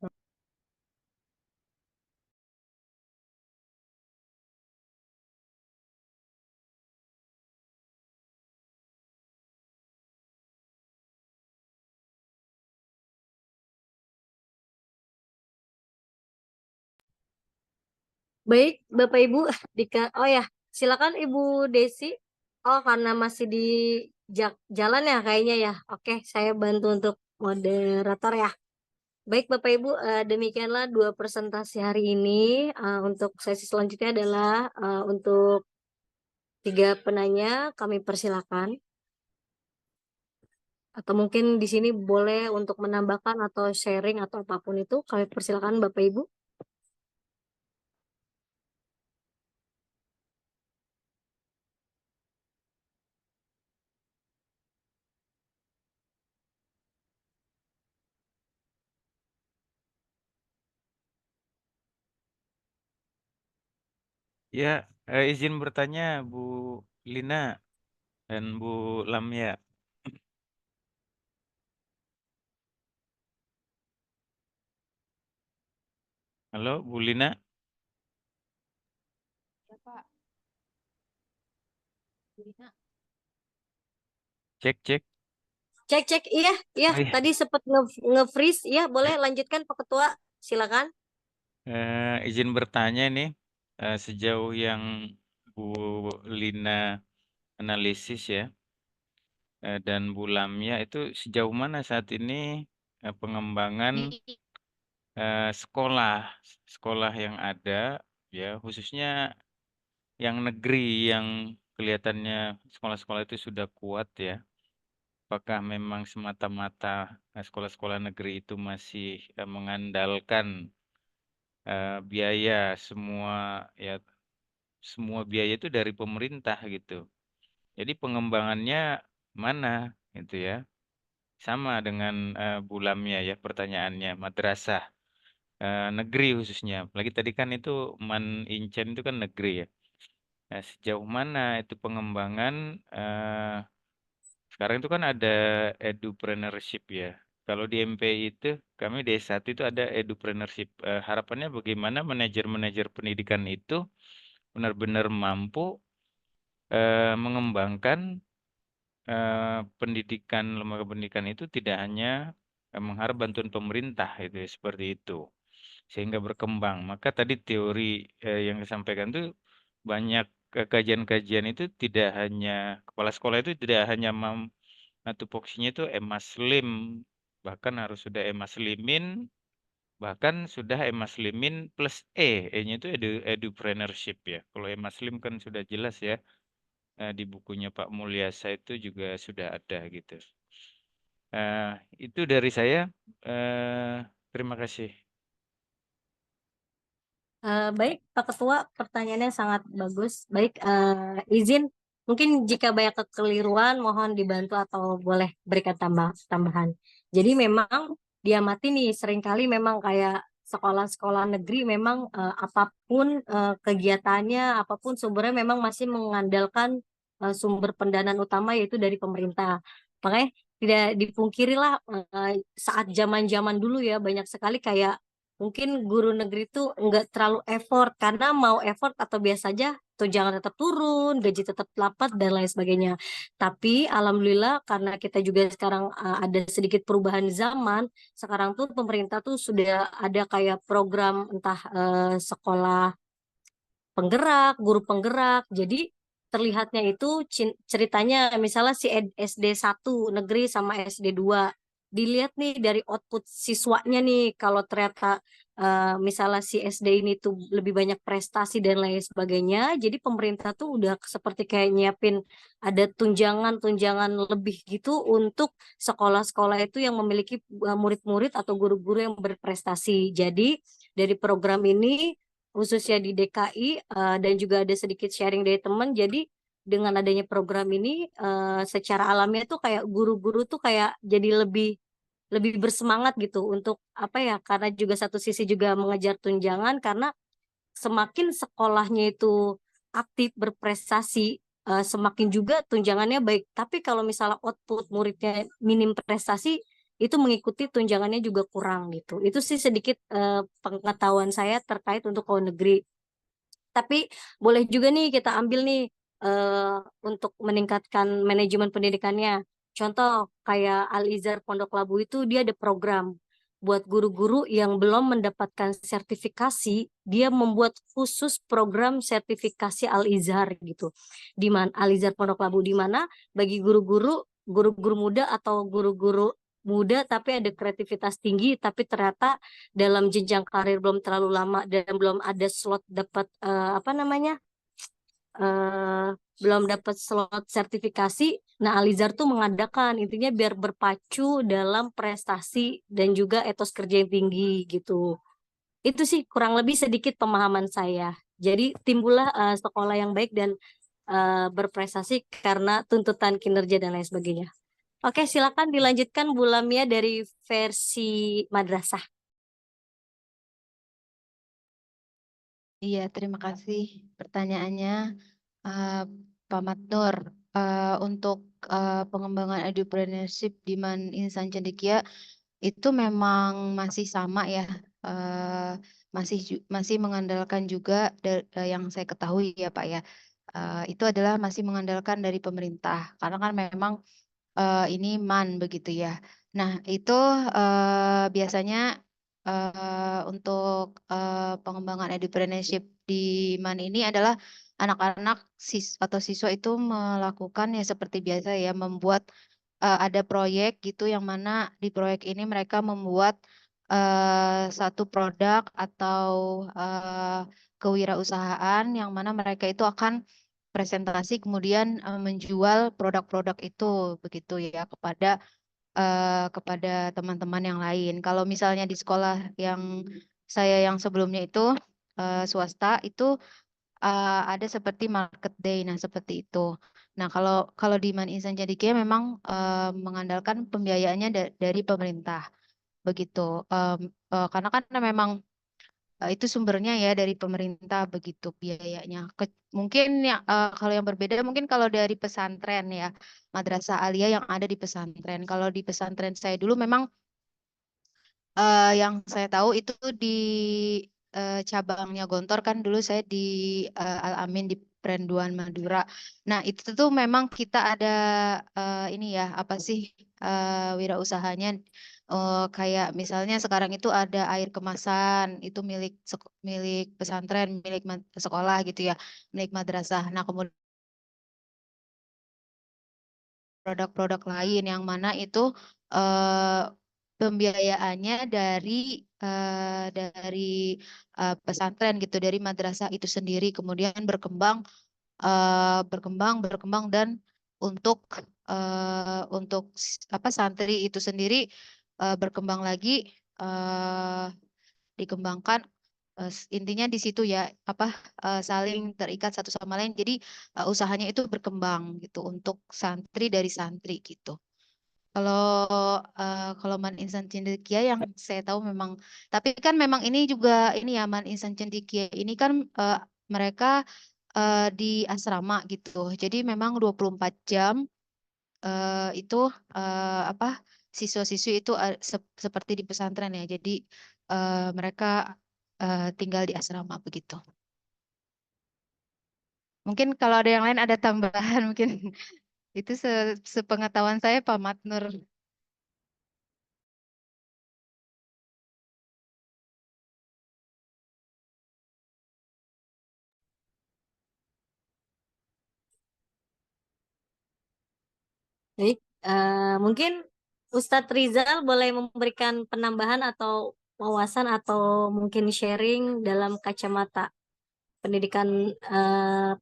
Baik, Bapak Ibu, oh ya, silakan Ibu Desi. Oh, karena masih di jalan ya kayaknya ya. Oke, saya bantu untuk moderator ya. Baik, Bapak Ibu, demikianlah 2 presentasi hari ini. Untuk sesi selanjutnya adalah untuk 3 penanya, kami persilakan. Atau mungkin di sini boleh untuk menambahkan atau sharing atau apapun itu, kami persilakan Bapak Ibu. Ya, izin bertanya Bu Lina dan Bu Lamia. Halo, Bu Lina. Ya, Pak. Bu Lina. Cek. Cek, iya, Oh iya. tadi sempat nge-freeze, iya, boleh lanjutkan Pak Ketua, silakan. Izin bertanya nih, sejauh yang Bu Lina analisis ya, dan Bu Lamia itu sejauh mana saat ini pengembangan Di sekolah yang ada ya, khususnya yang negeri yang kelihatannya sekolah-sekolah itu sudah kuat ya. Apakah memang semata-mata sekolah-sekolah negeri itu masih mengandalkan biaya semua biaya itu dari pemerintah gitu. Jadi pengembangannya mana gitu ya. Sama dengan Bu Lamia ya pertanyaannya, madrasah negeri khususnya. Apalagi tadi kan itu Man Incen itu kan negeri ya. Nah, sejauh mana itu pengembangan sekarang itu kan ada edupreneurship ya. Kalau di MPI itu kami di S1 itu ada edupreneurship. Harapannya bagaimana manajer-manajer pendidikan itu benar-benar mampu mengembangkan pendidikan, lembaga pendidikan itu tidak hanya mengharap bantuan pemerintah itu ya, seperti itu. Sehingga berkembang. Maka tadi teori yang disampaikan itu banyak kajian-kajian itu tidak hanya kepala sekolah itu tidak hanya tupoksinya itu emaslim, bahkan harus sudah emaslimin, bahkan sudah emaslimin plus E-nya itu edupreneurship ya. Kalau emaslim kan sudah jelas ya, di bukunya Pak Mulyasa itu juga sudah ada gitu. Itu dari saya. Terima kasih. Baik, Pak Ketua, pertanyaannya sangat bagus. Baik, izin, mungkin jika banyak kekeliruan, mohon dibantu atau boleh berikan tambahan. Jadi memang diamati nih, seringkali memang kayak sekolah-sekolah negeri memang apapun kegiatannya, apapun sumbernya memang masih mengandalkan sumber pendanaan utama yaitu dari pemerintah. Makanya tidak dipungkirilah saat zaman-zaman dulu ya banyak sekali kayak mungkin guru negeri itu nggak terlalu effort karena mau effort atau biasa aja tunjangan tetap turun, gaji tetap dapat dan lain sebagainya. Tapi alhamdulillah karena kita juga sekarang ada sedikit perubahan zaman, sekarang tuh pemerintah tuh sudah ada kayak program entah sekolah penggerak, guru penggerak. Jadi terlihatnya itu ceritanya misalnya si SD 1 negeri sama SD 2. Dilihat nih dari output siswanya nih kalau ternyata misalnya si SD ini tuh lebih banyak prestasi dan lain sebagainya. Jadi pemerintah tuh udah seperti kayak nyiapin ada tunjangan-tunjangan lebih gitu untuk sekolah-sekolah itu yang memiliki murid-murid atau guru-guru yang berprestasi. Jadi dari program ini khususnya di DKI dan juga ada sedikit sharing dari teman. Jadi dengan adanya program ini secara alamiah tuh kayak guru-guru tuh kayak jadi lebih lebih bersemangat gitu untuk apa ya? Karena juga satu sisi juga mengejar tunjangan karena semakin sekolahnya itu aktif berprestasi semakin juga tunjangannya baik. Tapi kalau misalnya output muridnya minim prestasi itu mengikuti tunjangannya juga kurang gitu. Itu sih sedikit pengetahuan saya terkait untuk negeri. Tapi boleh juga nih kita ambil nih untuk meningkatkan manajemen pendidikannya. Contoh kayak Al Izhar Pondok Labu itu dia ada program. buat guru-guru yang belum mendapatkan sertifikasi, dia membuat khusus program sertifikasi Al-Izhar gitu. Di mana Al-Izhar Pondok Labu, di mana bagi guru-guru muda atau guru-guru muda tapi ada kreativitas tinggi, tapi ternyata dalam jenjang karir belum terlalu lama dan belum ada slot dapat belum dapat slot sertifikasi. Nah, Alizar tuh mengadakan intinya biar berpacu dalam prestasi dan juga etos kerja yang tinggi gitu. Itu sih kurang lebih sedikit pemahaman saya. Jadi timbullah sekolah yang baik dan berprestasi karena tuntutan kinerja dan lain sebagainya. Oke, silakan dilanjutkan Bu Lamia dari versi madrasah. Iya, terima kasih pertanyaannya, Pak Matnur. Untuk pengembangan edupreneurship di Man Insan Cendekia itu memang masih sama ya, masih mengandalkan juga yang saya ketahui ya Pak ya, itu adalah masih mengandalkan dari pemerintah karena kan memang ini MAN begitu ya. Nah itu biasanya untuk pengembangan edupreneurship di MAN ini adalah anak-anak atau siswa itu melakukan ya seperti biasa ya, membuat ada proyek gitu yang mana di proyek ini mereka membuat satu produk atau kewirausahaan yang mana mereka itu akan presentasi kemudian menjual produk-produk itu begitu ya kepada teman-teman yang lain. Kalau misalnya di sekolah yang sebelumnya itu swasta itu ada seperti market day, nah seperti itu. Nah kalau di Man Insan Cendekia memang mengandalkan pembiayaannya dari pemerintah begitu. Karena kan memang itu sumbernya ya dari pemerintah begitu biayanya. Mungkin ya kalau yang berbeda mungkin kalau dari pesantren ya, madrasah aliyah yang ada di pesantren. Kalau di pesantren saya dulu memang yang saya tahu itu di cabangnya Gontor kan dulu saya di Al-Amin di Perenduan Madura. Nah itu tuh memang kita ada ini ya apa sih wirausahanya, kayak misalnya sekarang itu ada air kemasan itu milik pesantren, milik sekolah gitu ya, milik madrasah. Nah kemudian produk-produk lain yang mana itu pembiayaannya dari pesantren gitu, dari madrasah itu sendiri, kemudian berkembang dan untuk santri itu sendiri berkembang lagi, dikembangkan. Intinya di situ ya saling terikat satu sama lain, jadi usahanya itu berkembang gitu untuk santri dari santri gitu. Kalau Man Insan Cendekia yang saya tahu memang, tapi kan memang ini juga ini ya, Man Insan Cendekia ini kan mereka di asrama gitu. Jadi memang 24 jam itu siswa-siswi itu seperti di pesantren ya. Jadi mereka tinggal di asrama begitu. Mungkin kalau ada yang lain ada tambahan mungkin itu sepengetahuan saya Pak Matnur. Baik, mungkin Ustadz Rizal boleh memberikan penambahan atau wawasan atau mungkin sharing dalam kacamata pendidikan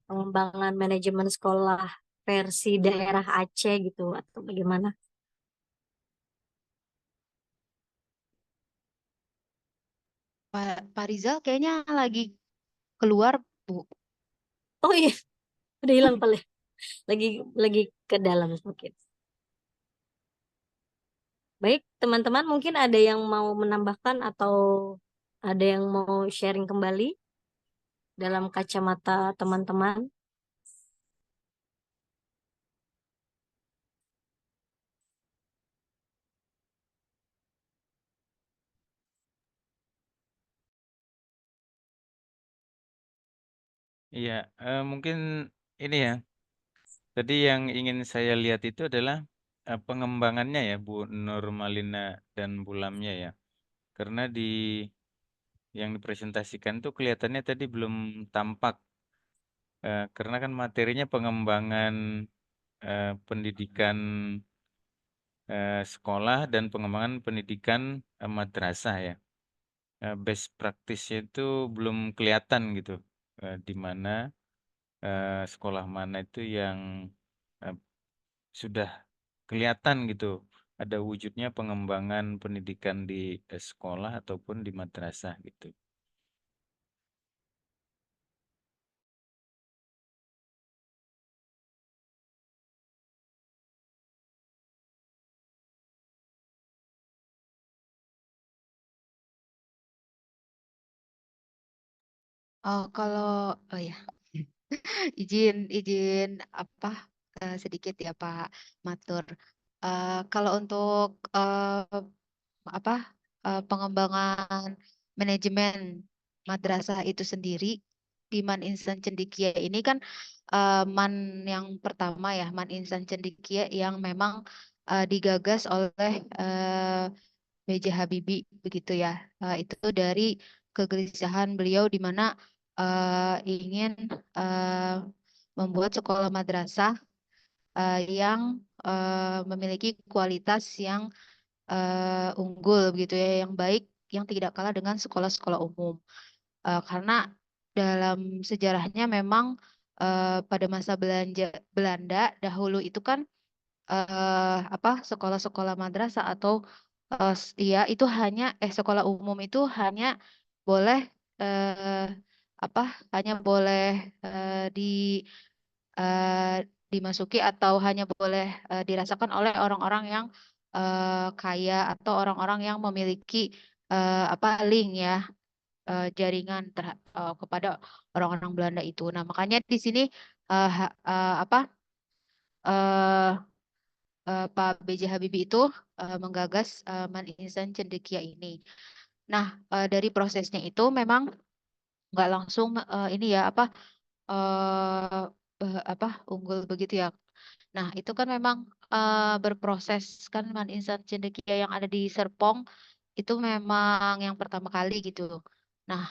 pengembangan manajemen sekolah versi daerah Aceh gitu atau bagaimana? Pak Rizal kayaknya lagi keluar Bu. Oh iya, udah hilang paling. Lagi ke dalam mungkin. Baik, teman-teman mungkin ada yang mau menambahkan atau ada yang mau sharing kembali dalam kacamata teman-teman. Iya, mungkin ini ya. Tadi yang ingin saya lihat itu adalah pengembangannya ya, Bu Nurmalina dan Bu Lamia ya. karena yang dipresentasikan tuh kelihatannya tadi belum tampak, karena kan materinya pengembangan pendidikan sekolah dan pengembangan pendidikan madrasah ya. Best practice-nya itu belum kelihatan gitu, di mana sekolah mana itu yang sudah kelihatan gitu ada wujudnya pengembangan pendidikan di sekolah ataupun di madrasah gitu. Oh ya, izin apa sedikit ya Pak Matur. Kalau untuk apa pengembangan manajemen madrasah itu sendiri di Man Insan Cendekia ini kan Man yang pertama ya, Man Insan Cendekia yang memang digagas oleh B.J. Habibie begitu ya. Itu dari kegelisahan beliau di mana ingin membuat sekolah madrasah yang memiliki kualitas yang unggul begitu ya, yang baik, yang tidak kalah dengan sekolah-sekolah umum. Karena dalam sejarahnya memang pada masa Belanda dahulu itu kan sekolah-sekolah madrasah atau ya itu hanya sekolah umum itu hanya boleh hanya boleh di eh, dimasuki atau hanya boleh dirasakan oleh orang-orang yang kaya atau orang-orang yang memiliki link ya, jaringan kepada orang-orang Belanda itu. Nah, makanya di sini eh, ha- eh, apa eh, Pak B.J. Habibie itu menggagas Man Insan Cendekia ini. Nah, dari prosesnya itu memang nggak langsung ini ya unggul begitu ya. Nah, itu kan memang berproses kan. Man Insan Cendekia yang ada di Serpong itu memang yang pertama kali gitu. Nah,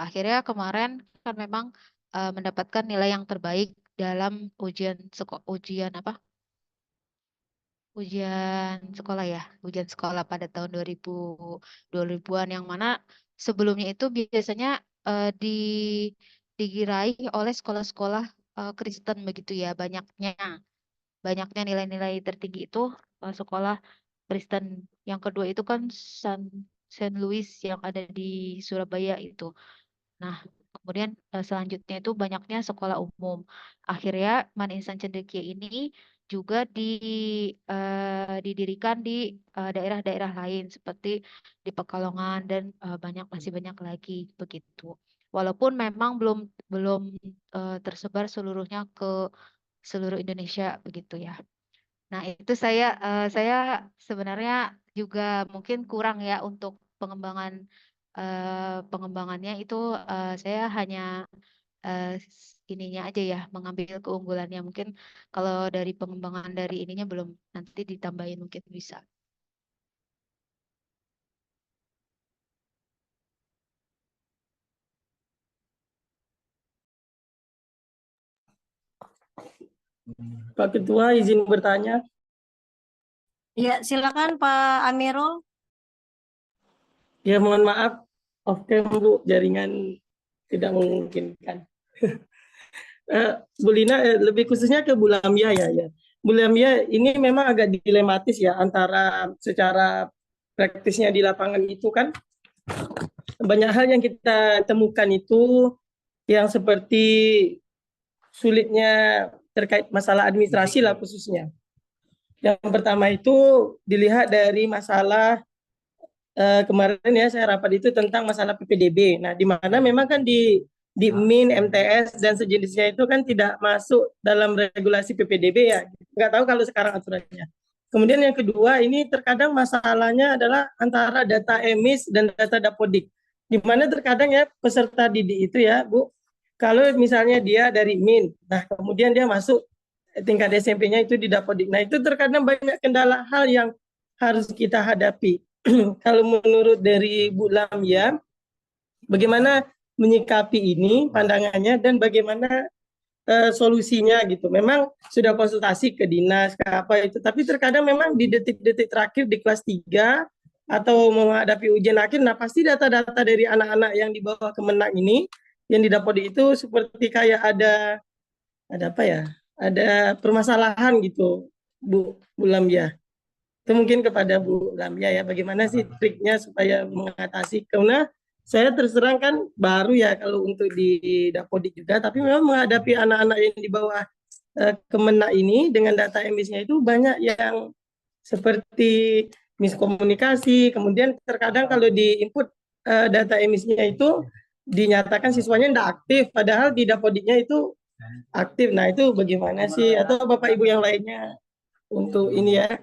akhirnya kemarin kan memang mendapatkan nilai yang terbaik dalam ujian ujian sekolah pada tahun 2000-an yang mana sebelumnya itu biasanya di diraih oleh sekolah-sekolah Kristen begitu ya, banyaknya nilai-nilai tertinggi itu sekolah Kristen. Yang kedua itu kan Saint Louis yang ada di Surabaya itu. Nah, kemudian selanjutnya itu banyaknya sekolah umum. Akhirnya Man Insan Cendekia ini juga didirikan di daerah-daerah lain seperti di Pekalongan dan masih banyak lagi begitu. Walaupun memang belum belum tersebar seluruhnya ke seluruh Indonesia begitu ya. Nah, itu saya sebenarnya juga mungkin kurang ya untuk pengembangannya itu, saya hanya ininya aja ya, mengambil keunggulannya. Mungkin kalau dari pengembangan dari ininya belum, nanti ditambahin mungkin bisa. Pak Ketua izin bertanya. Ya, silakan Pak Amirul. Ya mohon maaf, oke Bu, jaringan tidak memungkinkan. Bu Lina, lebih khususnya ke Bu Lamia ya. Bu Lamia ini memang agak dilematis ya antara secara praktisnya di lapangan itu kan banyak hal yang kita temukan itu yang seperti sulitnya terkait masalah administrasi lah khususnya. Yang pertama itu dilihat dari masalah kemarin ya saya rapat itu tentang masalah PPDB. Nah, di mana memang kan di MIN, MTS dan sejenisnya itu kan tidak masuk dalam regulasi PPDB ya. Nggak tahu kalau sekarang aturannya. Kemudian yang kedua ini terkadang masalahnya adalah antara data emis dan data dapodik. Di mana terkadang ya peserta didik itu ya Bu, kalau misalnya dia dari MIN, nah kemudian dia masuk tingkat SMP-nya itu di dapodik. Nah itu terkadang banyak kendala hal yang harus kita hadapi. kalau menurut dari Bu Lamia, bagaimana menyikapi ini pandangannya dan bagaimana solusinya gitu. Memang sudah konsultasi ke dinas, ke apa itu, tapi terkadang memang di detik-detik terakhir di kelas 3 atau menghadapi ujian akhir, nah pasti data-data dari anak-anak yang di bawah Kemenak ini, yang didapodi itu seperti kayak ada apa ya, ada permasalahan gitu, Bu Lamia. Itu mungkin kepada Bu Lamia ya, bagaimana sih triknya supaya mengatasi, karena saya terus terang kan baru ya kalau untuk di Dapodik juga, tapi memang menghadapi anak-anak yang di bawah Kemenak ini dengan data emisnya itu banyak yang seperti miskomunikasi, kemudian terkadang kalau di input data emisinya itu dinyatakan siswanya tidak aktif, padahal di Dapodiknya itu aktif. Nah itu bagaimana sih, atau Bapak Ibu yang lainnya untuk ini ya,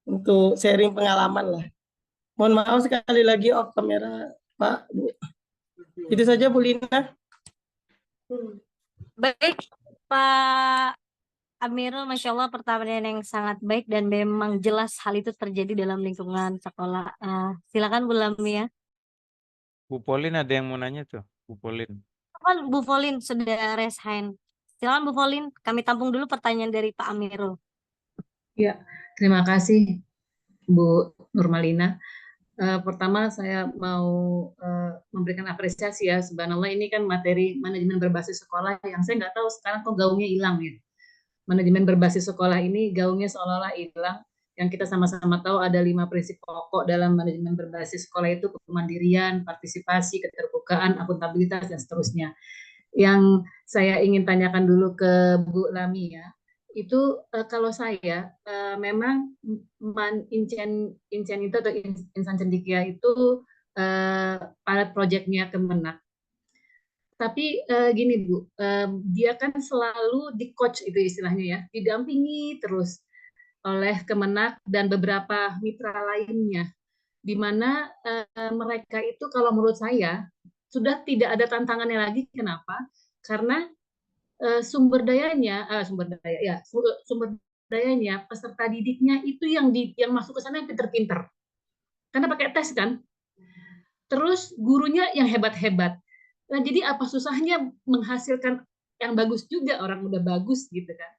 untuk sharing pengalaman lah. Mohon maaf sekali lagi off kamera Pak, Bu. Itu saja Bu Lina. Baik, Pak Amirul, Masya Allah pertanyaan yang sangat baik dan memang jelas hal itu terjadi dalam lingkungan sekolah. Silakan Bu Lamia. Bu Polin ada yang mau nanya tuh, Bu Polin. Bu Polin sudah raise hand. Silakan Bu Polin, kami tampung dulu pertanyaan dari Pak Amirul. Ya, terima kasih Bu Nurmalina. Pertama saya mau memberikan apresiasi ya, subhanallah ini kan materi manajemen berbasis sekolah yang saya nggak tahu sekarang kok gaungnya hilang ya. Manajemen berbasis sekolah ini gaungnya seolah-olah hilang. Yang kita sama-sama tahu ada 5 prinsip pokok dalam manajemen berbasis sekolah itu kemandirian, partisipasi, keterbukaan, akuntabilitas, dan seterusnya. Yang saya ingin tanyakan dulu ke Bu Lami ya, itu kalau saya memang Incen itu atau Insan Cendikia itu pilot project-nya Kemenak. Tapi gini Bu, dia kan selalu di coach itu istilahnya ya, didampingi terus oleh Kemenak dan beberapa mitra lainnya, di mana mereka itu kalau menurut saya sudah tidak ada tantangannya lagi. Kenapa? Karena sumber dayanya peserta didiknya itu yang masuk ke sana yang pinter-pinter, karena pakai tes kan. Terus gurunya yang hebat-hebat. Nah, jadi apa susahnya menghasilkan yang bagus juga, orang udah bagus gitu kan.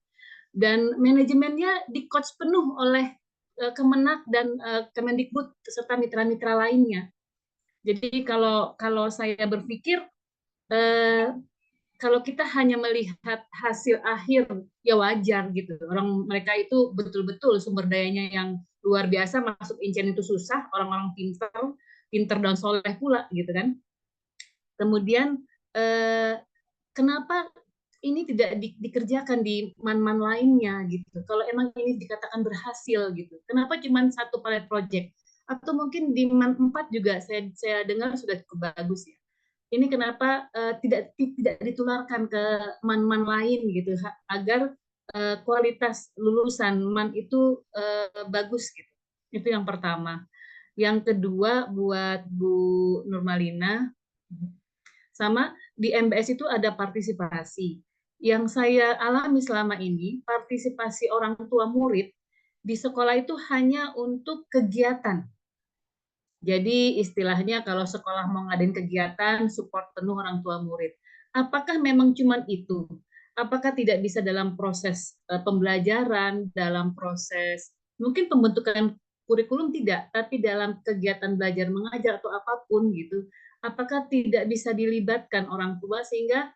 Dan manajemennya di coach penuh oleh Kemenak dan Kemendikbud serta mitra-mitra lainnya. Jadi kalau saya berpikir kalau kita hanya melihat hasil akhir ya wajar gitu. Mereka itu betul-betul sumber dayanya yang luar biasa, masuk Incen itu susah, orang-orang pinter dan soleh pula gitu kan. Kemudian kenapa ini tidak dikerjakan di man-man lainnya gitu? Kalau emang ini dikatakan berhasil gitu, kenapa cuma satu pilot project? Atau mungkin di man 4 juga saya dengar sudah cukup bagus ya. Ini kenapa tidak ditularkan ke man-man lain gitu, agar kualitas lulusan man itu bagus gitu. Itu yang pertama. Yang kedua buat Bu Nurmalina, sama di MBS itu ada partisipasi. Yang saya alami selama ini, partisipasi orang tua murid di sekolah itu hanya untuk kegiatan. Jadi istilahnya kalau sekolah mau ngadain kegiatan, support penuh orang tua murid. Apakah memang cuma itu? Apakah tidak bisa dalam proses pembelajaran, dalam proses mungkin pembentukan kurikulum tidak, tapi dalam kegiatan belajar mengajar atau apapun gitu, apakah tidak bisa dilibatkan orang tua sehingga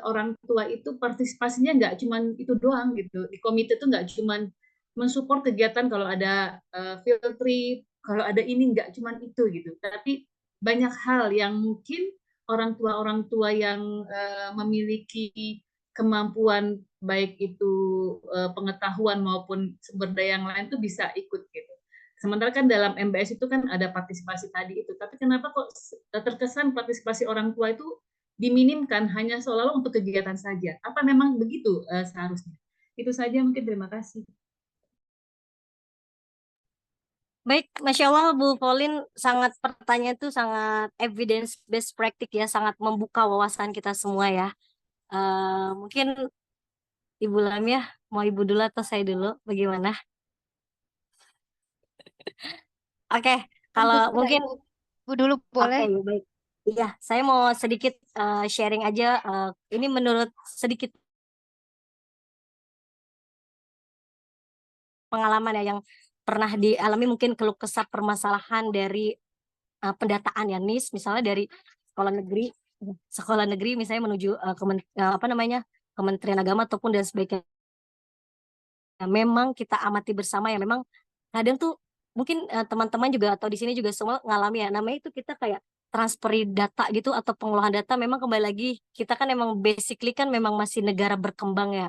orang tua itu partisipasinya nggak cuma itu doang gitu. Di komite itu nggak cuma mensupport kegiatan kalau ada field trip, kalau ada ini nggak cuma itu gitu, tapi banyak hal yang mungkin orang tua yang memiliki kemampuan baik itu pengetahuan maupun sumber daya yang lain tuh bisa ikut gitu. Sementara kan dalam MBS itu kan ada partisipasi tadi itu, tapi kenapa kok terkesan partisipasi orang tua itu diminimkan hanya seolah-olah untuk kegiatan saja? Apa memang begitu seharusnya? Itu saja mungkin, terima kasih. Baik, Masya Allah Bu Pauline, pertanyaan itu sangat evidence based practice ya, sangat membuka wawasan kita semua ya. Mungkin Ibu Lamia, mau Ibu dulu atau saya dulu, bagaimana? Oke, Kan kalau terserah mungkin Ibu dulu boleh. oke, baik. Iya, saya mau sedikit sharing aja. Ini menurut sedikit pengalaman ya yang pernah dialami, mungkin keluh kesah permasalahan dari pendataan ya NIS, misalnya dari sekolah negeri misalnya menuju apa namanya, Kementerian Agama ataupun dan sebagainya. Memang kita amati bersama ya, memang kadang tuh mungkin teman-teman juga atau di sini juga semua ngalami ya, namanya itu kita kayak transfer data gitu atau pengolahan data. Memang kembali lagi kita kan emang basically kan memang masih negara berkembang ya.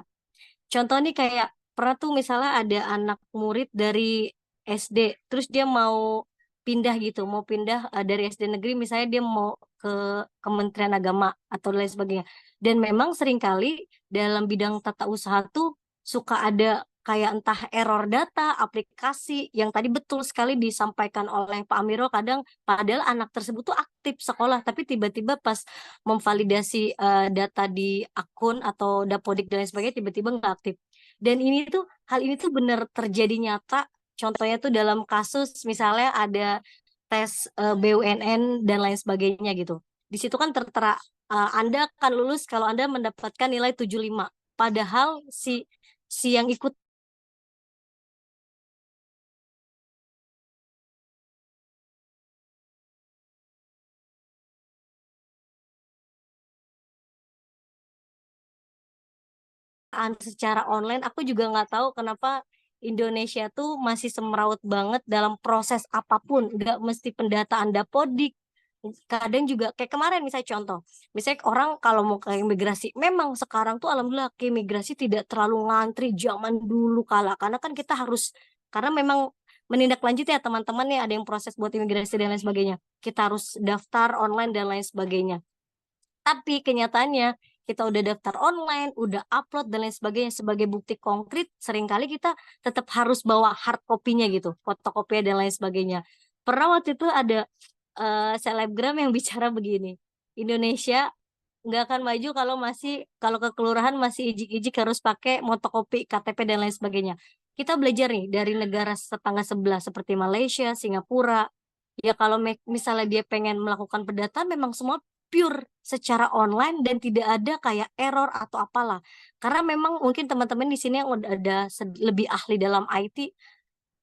Contoh nih kayak pernah tuh misalnya ada anak murid dari SD, terus dia mau pindah gitu, mau pindah dari SD negeri misalnya dia mau ke Kementerian Agama atau lain sebagainya. Dan memang seringkali dalam bidang tata usaha tuh suka ada kayak entah error data, aplikasi yang tadi betul sekali disampaikan oleh Pak Amiro, kadang padahal anak tersebut tuh aktif sekolah, tapi tiba-tiba pas memvalidasi data di akun atau dapodik dan lain sebagainya tiba-tiba nggak aktif. Dan hal ini tuh benar terjadi nyata. Contohnya tuh dalam kasus misalnya ada tes BUMN dan lain sebagainya gitu. Di situ kan tertera Anda akan lulus kalau Anda mendapatkan nilai 75. Padahal si yang ikut secara online, aku juga nggak tahu kenapa Indonesia tuh masih semeraut banget dalam proses apapun, nggak mesti pendataan dapodik. Kadang juga kayak kemarin misalnya contoh, misalnya orang kalau mau ke imigrasi, memang sekarang tuh alhamdulillah ke imigrasi tidak terlalu ngantri zaman dulu kala, karena kan kita harus, karena memang menindaklanjuti ya teman-teman nih, ada yang proses buat imigrasi dan lain sebagainya. Kita harus daftar online dan lain sebagainya. Tapi kenyataannya kita udah daftar online, udah upload dan lain sebagainya, sebagai bukti konkret seringkali kita tetap harus bawa hard copy-nya gitu, fotokopinya dan lain sebagainya. Pernah waktu itu ada selebgram yang bicara begini, Indonesia nggak akan maju kalau ke kelurahan masih ijik-ijik harus pakai fotokopi KTP dan lain sebagainya. Kita belajar nih dari negara tetangga sebelah seperti Malaysia, Singapura. Ya kalau misalnya dia pengen melakukan pendataan memang semua pure secara online dan tidak ada kayak error atau apalah. Karena memang mungkin teman-teman di sini yang udah ada lebih ahli dalam IT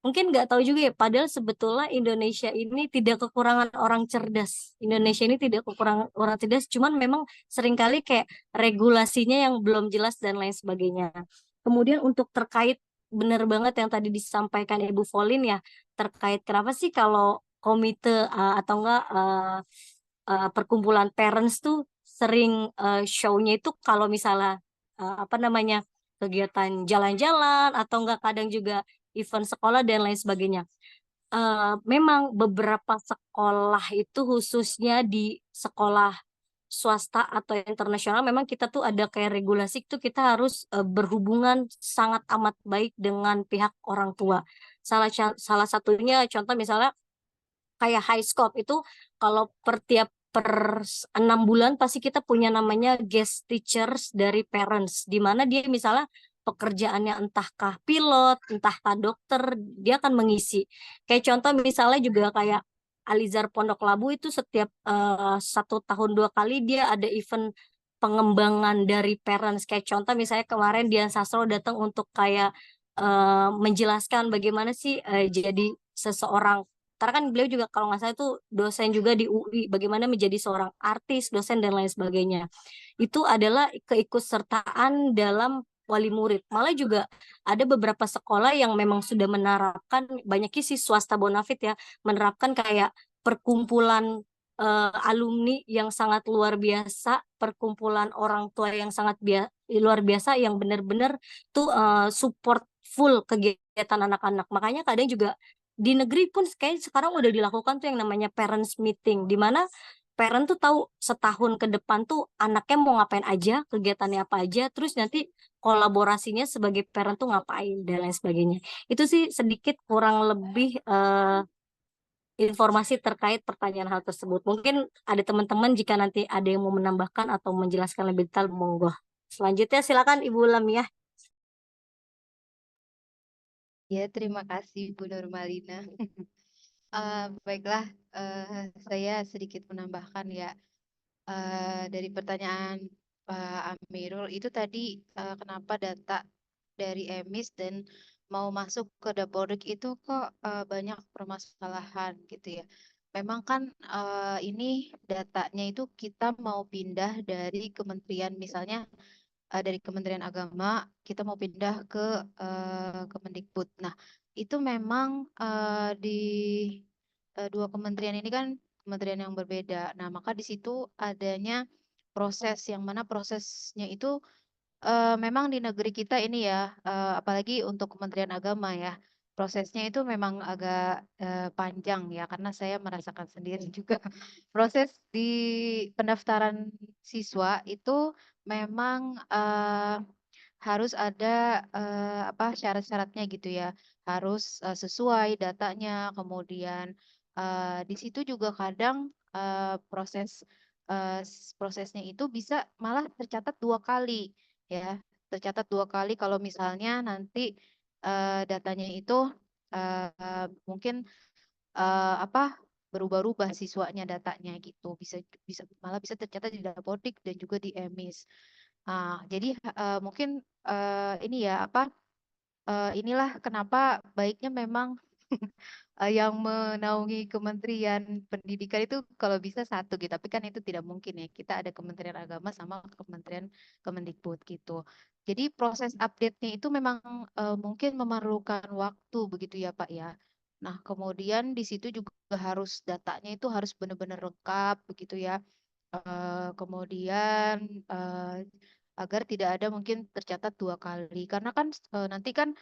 mungkin nggak tahu juga ya, padahal sebetulnya Indonesia ini tidak kekurangan orang cerdas. Indonesia ini tidak kekurangan orang cerdas, cuman memang seringkali kayak regulasinya yang belum jelas dan lain sebagainya. Kemudian untuk terkait benar banget yang tadi disampaikan Ibu Volin ya, terkait kenapa sih kalau komite atau enggak perkumpulan parents tuh sering show-nya itu kalau misalnya apa namanya kegiatan jalan-jalan atau enggak kadang juga event sekolah dan lain sebagainya. Memang beberapa sekolah itu khususnya di sekolah swasta atau internasional memang kita tuh ada kayak regulasi itu kita harus berhubungan sangat amat baik dengan pihak orang tua. Salah satunya contoh misalnya kayak high scope itu kalau per 6 bulan pasti kita punya namanya guest teachers dari parents, di mana dia misalnya pekerjaannya entahkah pilot, entahkah dokter, dia akan mengisi. Kayak contoh misalnya juga kayak Alizar Pondok Labu itu setiap 1 tahun 2 kali dia ada event pengembangan dari parents. Kayak contoh misalnya kemarin Dian Sastro datang untuk kayak menjelaskan bagaimana sih jadi seseorang, karena kan beliau juga kalau nggak salah itu dosen juga di UI, bagaimana menjadi seorang artis, dosen dan lain sebagainya. Itu adalah keikutsertaan dalam wali murid. Malah juga ada beberapa sekolah yang memang sudah menerapkan, banyaknya sih swasta bonafit ya, menerapkan kayak perkumpulan alumni yang sangat luar biasa, perkumpulan orang tua yang sangat luar biasa, yang benar-benar tuh support full kegiatan anak-anak. Makanya kadang juga di negeri pun kayak sekarang udah dilakukan tuh yang namanya parents meeting, di mana parent tuh tahu setahun ke depan tuh anaknya mau ngapain aja, kegiatannya apa aja, terus nanti kolaborasinya sebagai parent tuh ngapain dan lain sebagainya. Itu sih sedikit kurang lebih informasi terkait pertanyaan hal tersebut. Mungkin ada teman-teman jika nanti ada yang mau menambahkan atau menjelaskan lebih detail, monggo. Selanjutnya silakan Ibu Lamia. Ya, terima kasih Bu Nurmalina. Baiklah, saya sedikit menambahkan ya. Dari pertanyaan Pak Amirul itu tadi, kenapa data dari EMIS dan mau masuk ke Dapodik itu kok banyak permasalahan gitu ya. Memang kan ini datanya itu kita mau pindah dari kementerian, misalnya dari Kementerian Agama kita mau pindah ke Kemendikbud. Nah, itu memang di dua kementerian ini kan kementerian yang berbeda. Nah, maka di situ adanya proses yang mana prosesnya itu memang di negeri kita ini ya, apalagi untuk Kementerian Agama ya, prosesnya itu memang agak panjang ya, karena saya merasakan sendiri juga. Proses di pendaftaran siswa itu memang harus ada apa syarat-syaratnya gitu ya, harus sesuai datanya, kemudian di situ juga kadang prosesnya itu bisa malah tercatat 2 kali ya, tercatat 2 kali kalau misalnya nanti datanya itu mungkin apa berubah-ubah siswanya datanya gitu, bisa bisa malah bisa tercatat di Dapodik dan juga di EMIS. Jadi mungkin ini ya apa inilah kenapa baiknya memang yang menaungi Kementerian Pendidikan itu kalau bisa satu gitu, tapi kan itu tidak mungkin ya. Kita ada Kementerian Agama sama Kementerian Kemendikbud gitu. Jadi proses update-nya itu memang mungkin memerlukan waktu begitu ya Pak ya. Nah, kemudian di situ juga harus datanya itu harus benar-benar lengkap begitu ya. Kemudian agar tidak ada mungkin tercatat 2 kali karena kan nanti kan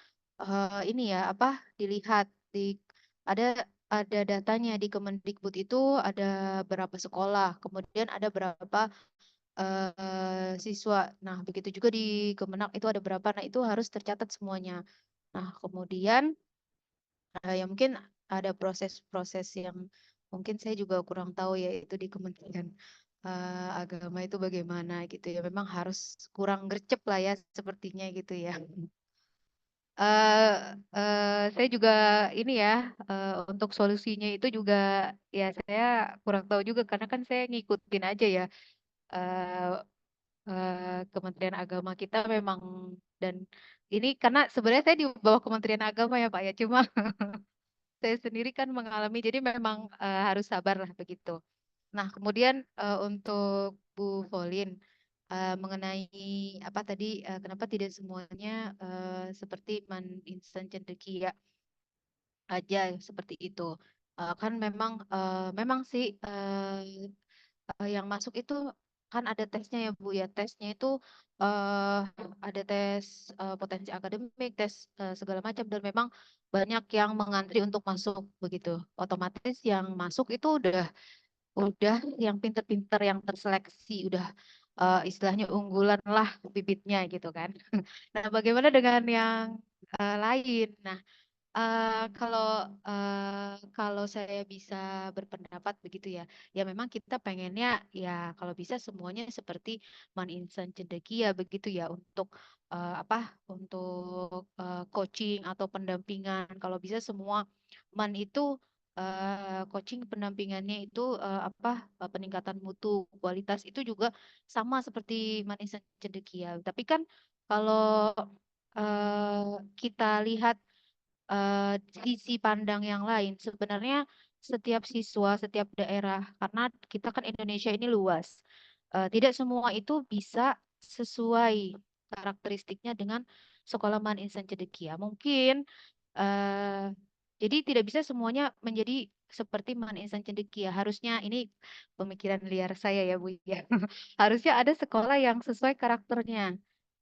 ini ya apa dilihat di ada ada datanya di Kemendikbud itu ada berapa sekolah, kemudian ada berapa siswa. Nah, begitu juga di Kemenak itu ada berapa. Nah, itu harus tercatat semuanya. Nah, kemudian ya mungkin ada proses-proses yang mungkin saya juga kurang tahu ya itu di Kementerian Agama itu bagaimana gitu ya. Memang harus kurang gercep lah ya sepertinya gitu ya. Saya juga ini ya untuk solusinya itu juga ya saya kurang tahu juga karena kan saya ngikutin aja ya eh, Kementerian Agama kita memang dan ini karena sebenarnya saya di bawah Kementerian Agama ya Pak ya cuma saya sendiri kan mengalami jadi memang harus sabar lah begitu. Nah kemudian untuk Bu Volin mengenai apa tadi kenapa tidak semuanya seperti Man Instan Cendekia aja seperti itu. Kan memang sih yang masuk itu kan ada tesnya ya Bu ya. Tesnya itu eh ada tes potensi akademik, tes segala macam dan memang banyak yang mengantri untuk masuk begitu. Otomatis yang masuk itu udah yang pinter-pinter yang terseleksi, udah istilahnya unggulan lah bibitnya gitu kan. Nah, bagaimana dengan yang lain? Nah, kalau kalau saya bisa berpendapat begitu ya, ya memang kita pengennya ya kalau bisa semuanya seperti Man Insan Cendekia begitu ya untuk apa untuk coaching atau pendampingan. Kalau bisa semua man itu coaching pendampingannya itu apa peningkatan mutu kualitas itu juga sama seperti Man Insan Cendekia. Tapi kan kalau kita lihat sisi pandang yang lain. Sebenarnya setiap siswa, setiap daerah, karena kita kan Indonesia ini luas, tidak semua itu bisa sesuai karakteristiknya dengan sekolah Man Insan Cendekia. Mungkin eh, jadi tidak bisa semuanya menjadi seperti Man Insan Cendekia. Harusnya ini pemikiran liar saya ya Bu ya. Harusnya ada sekolah yang sesuai karakternya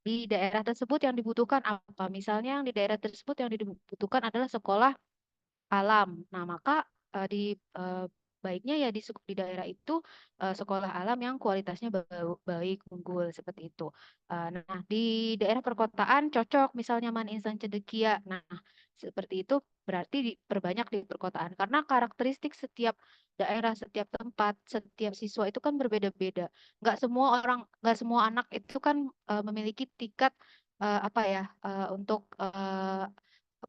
di daerah tersebut yang dibutuhkan apa? Misalnya yang di daerah tersebut yang dibutuhkan adalah sekolah alam. Nah, maka di eh, baiknya ya di daerah itu sekolah alam yang kualitasnya baik, unggul seperti itu. Nah, di daerah perkotaan cocok misalnya Man Insan Cendekia. Nah, seperti itu berarti diperbanyak di perkotaan karena karakteristik setiap daerah, setiap tempat, setiap siswa itu kan berbeda-beda. Nggak semua anak itu kan memiliki tingkat apa ya untuk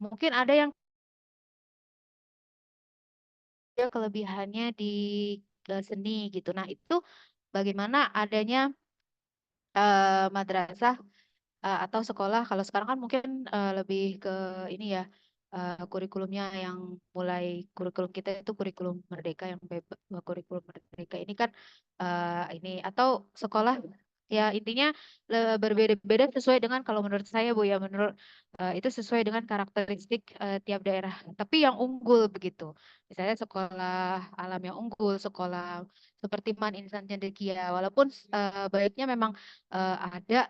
mungkin ada yang kelebihannya di seni gitu. Nah, itu bagaimana adanya madrasah atau sekolah. Kalau sekarang kan mungkin lebih ke ini ya, kurikulumnya yang mulai kurikulum kita itu kurikulum merdeka yang kurikulum merdeka ini kan ini atau sekolah ya intinya berbeda-beda sesuai dengan kalau menurut saya Bu ya menurut itu sesuai dengan karakteristik tiap daerah. Tapi yang unggul begitu. Misalnya sekolah alam yang unggul, sekolah seperti Man Insan Cendekia. Walaupun baiknya memang ada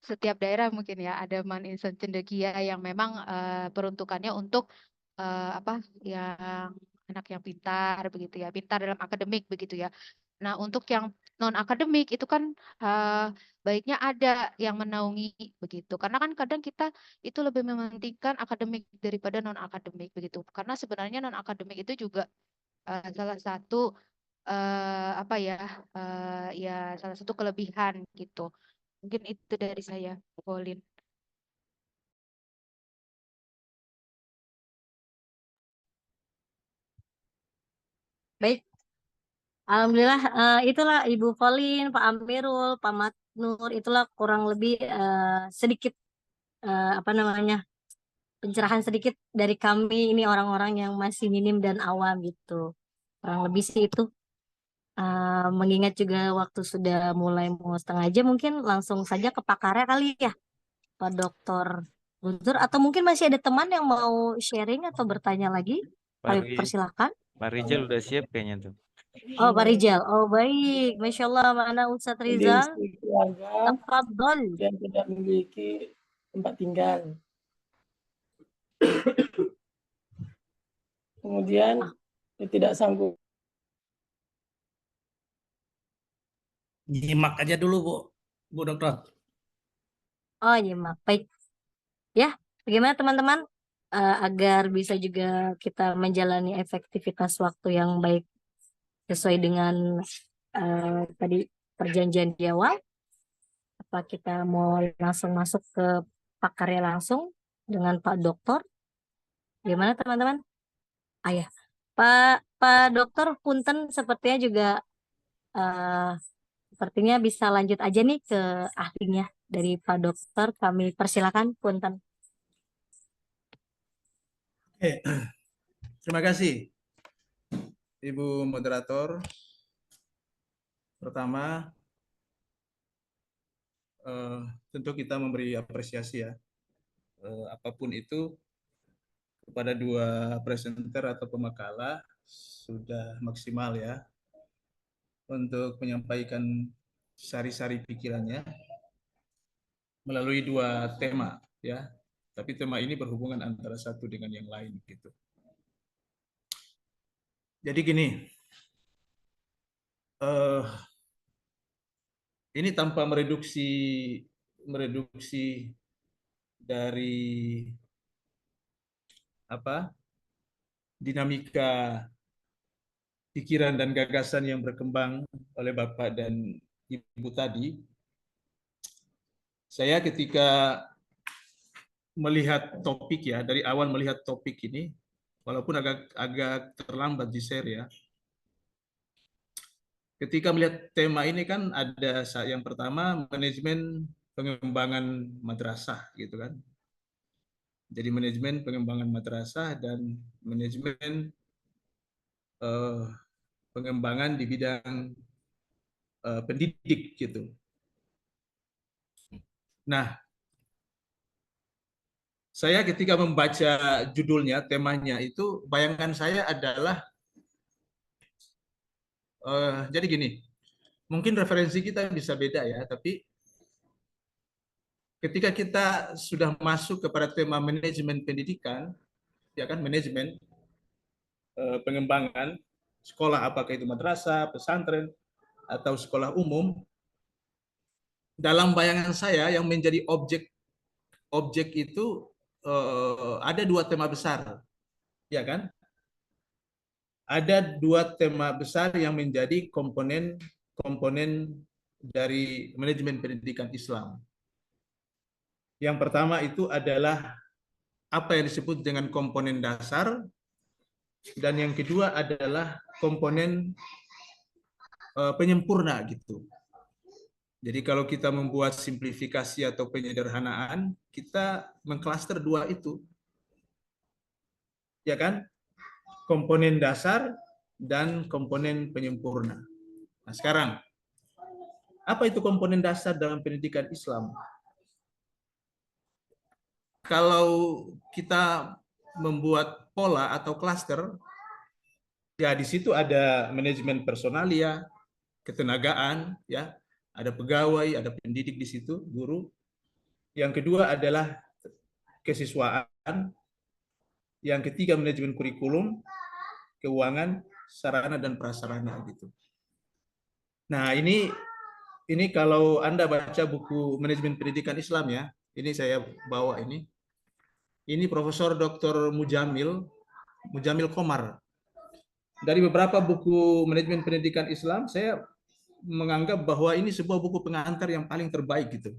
setiap daerah mungkin ya ada Man Insan Cendekia yang memang peruntukannya untuk apa yang anak yang pintar begitu ya, pintar dalam akademik begitu ya. Nah, untuk yang non akademik itu kan eh, baiknya ada yang menaungi begitu. Karena kan kadang kita itu lebih mementingkan akademik daripada non akademik begitu. Karena sebenarnya non akademik itu juga salah satu apa ya ya salah satu kelebihan gitu. Mungkin itu dari saya, Pauline. Baik, alhamdulillah itulah Ibu Volin, Pak Amirul, Pak Matnur, itulah kurang lebih sedikit apa namanya pencerahan sedikit dari kami ini orang-orang yang masih minim dan awam gitu. Kurang lebih sih itu. Mengingat juga waktu sudah mulai mau setengah jam, mungkin langsung saja ke pakarnya kali ya, Pak Dokter Guntur. Atau mungkin masih ada teman yang mau sharing atau bertanya lagi? Kami persilahkan. Pak Rizal udah siap kayaknya tuh. Oh, Pak Rijal. Oh, baik. Masya Allah, mana Ustadz Rizal? Kondisi keluarga Tafadhol. yang tidak memiliki tempat tinggal. Kemudian dia tidak sanggup. Nyimak aja dulu Bu Dokter. Oh, iya, Mak. Baik. Ya, bagaimana teman-teman? Agar bisa juga kita menjalani efektivitas waktu yang baik sesuai dengan tadi perjanjian di awal. Apa kita mau langsung masuk ke pakarnya langsung dengan Pak Dokter? Gimana teman-teman? Ayah, Pak Dokter Punten sepertinya juga sepertinya bisa lanjut aja nih ke ahlinya dari Pak Dokter. Kami persilakan Punten. Oke, terima kasih Ibu Moderator. Pertama, tentu kita memberi apresiasi ya, apapun itu kepada dua presenter atau pemakalah sudah maksimal ya untuk menyampaikan sari-sari pikirannya melalui dua tema ya. Tapi tema ini berhubungan antara satu dengan yang lain gitu. Jadi gini, ini tanpa mereduksi dari apa dinamika pikiran dan gagasan yang berkembang oleh Bapak dan Ibu tadi. Saya ketika melihat topik ya, dari awal melihat topik ini, walaupun agak terlambat di share ya. Ketika melihat tema ini kan ada yang pertama manajemen pengembangan madrasah gitu kan. Jadi manajemen pengembangan madrasah dan manajemen pengembangan di bidang pendidik gitu. Nah, saya ketika membaca judulnya, temanya itu, bayangan saya adalah, jadi gini, mungkin referensi kita bisa beda ya, tapi ketika kita sudah masuk kepada tema manajemen pendidikan, ya kan, manajemen pengembangan sekolah, apakah itu madrasah, pesantren, atau sekolah umum, dalam bayangan saya yang menjadi objek itu ada dua tema besar, ya kan? Ada dua tema besar yang menjadi komponen dari manajemen pendidikan Islam. Yang pertama itu adalah apa yang disebut dengan komponen dasar, dan yang kedua adalah komponen penyempurna gitu. Jadi kalau kita membuat simplifikasi atau penyederhanaan, kita mengklaster dua itu. Ya kan? Komponen dasar dan komponen penyempurna. Nah, sekarang apa itu komponen dasar dalam pendidikan Islam? Kalau kita membuat pola atau klaster, ya di situ ada manajemen personalia, ketenagaan, ya, ada pegawai, ada pendidik di situ, guru. Yang kedua adalah kesiswaan. Yang ketiga manajemen kurikulum, keuangan, sarana dan prasarana gitu. Nah, ini kalau Anda baca buku manajemen pendidikan Islam ya, ini saya bawa ini. Ini Profesor Dr. Mujamil Komar. Dari beberapa buku manajemen pendidikan Islam, saya menganggap bahwa ini sebuah buku pengantar yang paling terbaik gitu.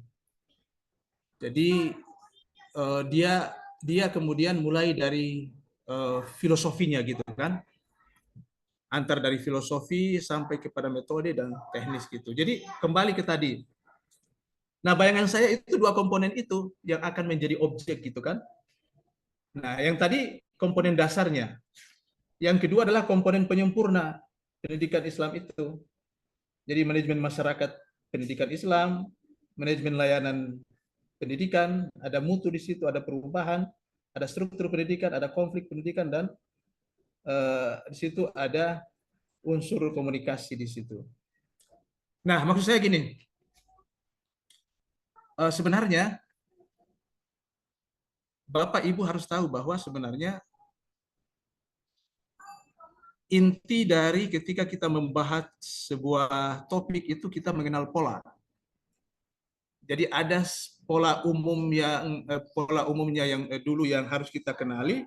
Jadi dia kemudian mulai dari filosofinya gitu kan, antar dari filosofi sampai kepada metode dan teknis gitu. Jadi kembali ke tadi. Nah, bayangan saya itu dua komponen itu yang akan menjadi objek gitu kan. Nah, yang tadi komponen dasarnya. Yang kedua adalah komponen penyempurna pendidikan Islam itu. Jadi manajemen masyarakat pendidikan Islam, manajemen layanan pendidikan, ada mutu di situ, ada perubahan, ada struktur pendidikan, ada konflik pendidikan, dan di situ ada unsur komunikasi di situ. Nah, maksud saya gini, sebenarnya Bapak Ibu harus tahu bahwa sebenarnya inti dari ketika kita membahas sebuah topik itu kita mengenal pola. Jadi ada pola umumnya yang dulu yang harus kita kenali,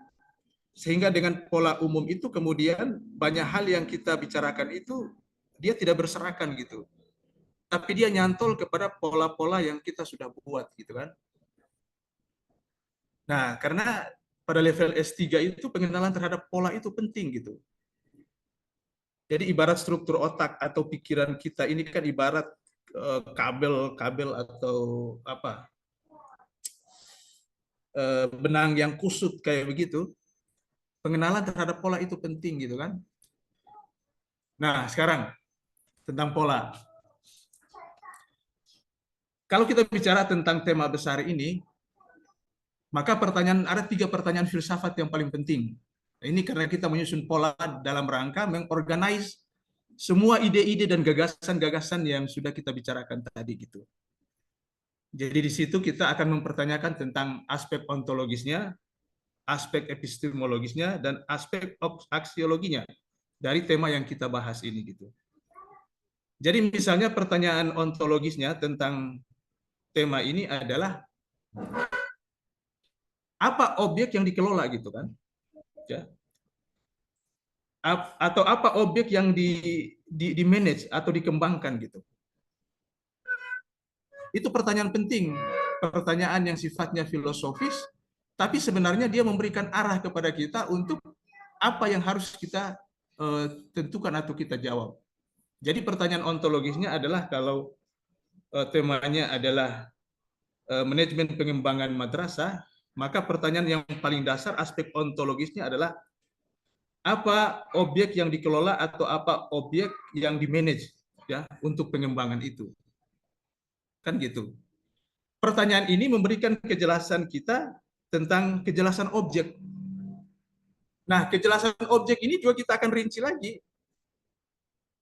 sehingga dengan pola umum itu kemudian banyak hal yang kita bicarakan itu dia tidak berserakan gitu. Tapi dia nyantol kepada pola-pola yang kita sudah buat gitu kan. Nah, karena pada level S3 itu pengenalan terhadap pola itu penting gitu. Jadi ibarat struktur otak atau pikiran kita ini kan ibarat kabel atau apa, benang yang kusut kayak begitu. Pengenalan terhadap pola itu penting gitu kan. Nah, sekarang tentang pola. Kalau kita bicara tentang tema besar ini, maka ada 3 pertanyaan filsafat yang paling penting. Ini karena kita menyusun pola dalam rangka mengorganize semua ide-ide dan gagasan-gagasan yang sudah kita bicarakan tadi gitu. Jadi di situ kita akan mempertanyakan tentang aspek ontologisnya, aspek epistemologisnya, dan aspek aksiologinya dari tema yang kita bahas ini gitu. Jadi misalnya pertanyaan ontologisnya tentang tema ini adalah apa objek yang dikelola gitu kan? Ya. Atau apa objek yang di manage atau dikembangkan gitu. Itu pertanyaan penting, pertanyaan yang sifatnya filosofis, tapi sebenarnya dia memberikan arah kepada kita untuk apa yang harus kita tentukan atau kita jawab. Jadi pertanyaan ontologisnya adalah kalau temanya adalah manajemen pengembangan madrasah, maka pertanyaan yang paling dasar aspek ontologisnya adalah apa objek yang dikelola atau apa objek yang dimanage ya untuk pengembangan itu. Kan gitu. Pertanyaan ini memberikan kejelasan kita tentang kejelasan objek. Nah, kejelasan objek ini juga kita akan rinci lagi.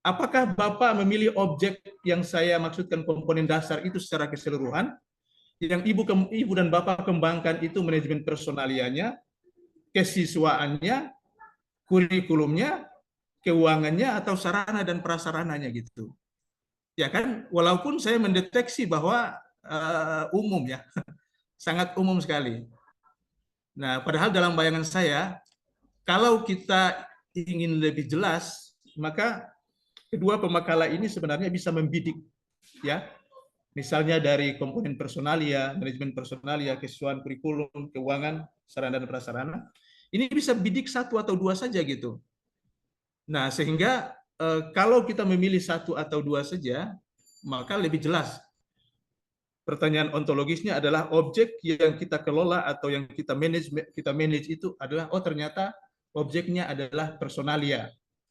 Apakah Bapak memilih objek yang saya maksudkan komponen dasar itu secara keseluruhan? Yang Ibu dan Bapak kembangkan itu manajemen personalianya, kesiswaannya, kurikulumnya, keuangannya, atau sarana dan prasarananya gitu. Ya kan, walaupun saya mendeteksi bahwa umum ya, sangat umum sekali. Nah, padahal dalam bayangan saya, kalau kita ingin lebih jelas, maka kedua pemakalah ini sebenarnya bisa membidik, ya. Misalnya dari komponen personalia, manajemen personalia, kesiswaan kurikulum, keuangan, sarana dan prasarana, ini bisa bidik 1 atau 2 saja gitu. Nah, sehingga kalau kita memilih 1 atau 2 saja, maka lebih jelas. Pertanyaan ontologisnya adalah objek yang kita kelola atau yang kita manage itu adalah, oh ternyata objeknya adalah personalia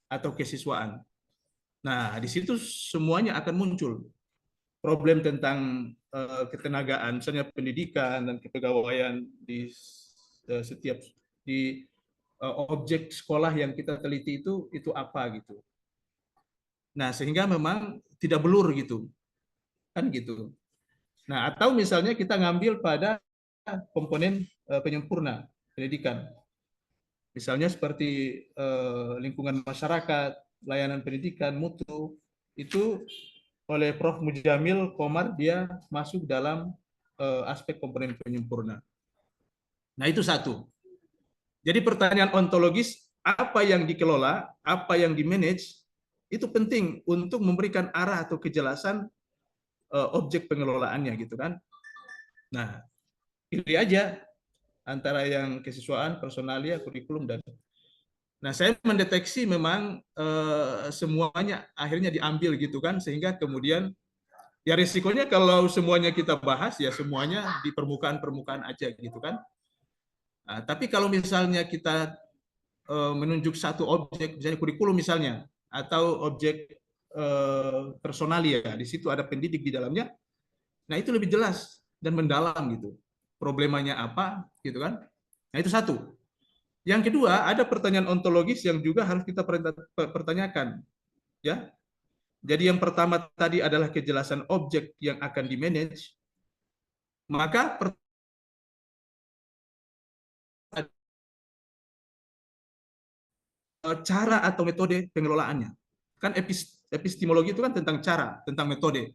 atau kesiswaan. Nah, di situ semuanya akan muncul. Problem tentang ketenagaan, misalnya pendidikan dan kepegawaian di setiap objek sekolah yang kita teliti itu apa gitu. Nah, sehingga memang tidak blur gitu. Kan gitu. Nah, atau misalnya kita ngambil pada komponen penyempurna pendidikan. Misalnya seperti lingkungan masyarakat, layanan pendidikan, mutu, itu oleh Prof. Mujamil Komar dia masuk dalam aspek komponen penyempurna. Nah, itu 1. Jadi pertanyaan ontologis, apa yang dikelola, apa yang dimanage, itu penting untuk memberikan arah atau kejelasan objek pengelolaannya gitu kan. Nah, pilih aja antara yang kesiswaan, personalia, kurikulum dan. Nah, saya mendeteksi memang semuanya akhirnya diambil gitu kan, sehingga kemudian ya risikonya kalau semuanya kita bahas ya semuanya di permukaan-permukaan aja gitu kan. Nah, tapi kalau misalnya kita menunjuk 1 objek, misalnya kurikulum misalnya, atau objek personalia, di situ ada pendidik di dalamnya. Nah, itu lebih jelas dan mendalam gitu. Problemanya apa gitu kan? Nah, itu 1. Yang kedua, ada pertanyaan ontologis yang juga harus kita pertanyakan, ya. Jadi yang pertama tadi adalah kejelasan objek yang akan dimanage. Maka cara atau metode pengelolaannya. Kan epistemologi itu kan tentang cara, tentang metode.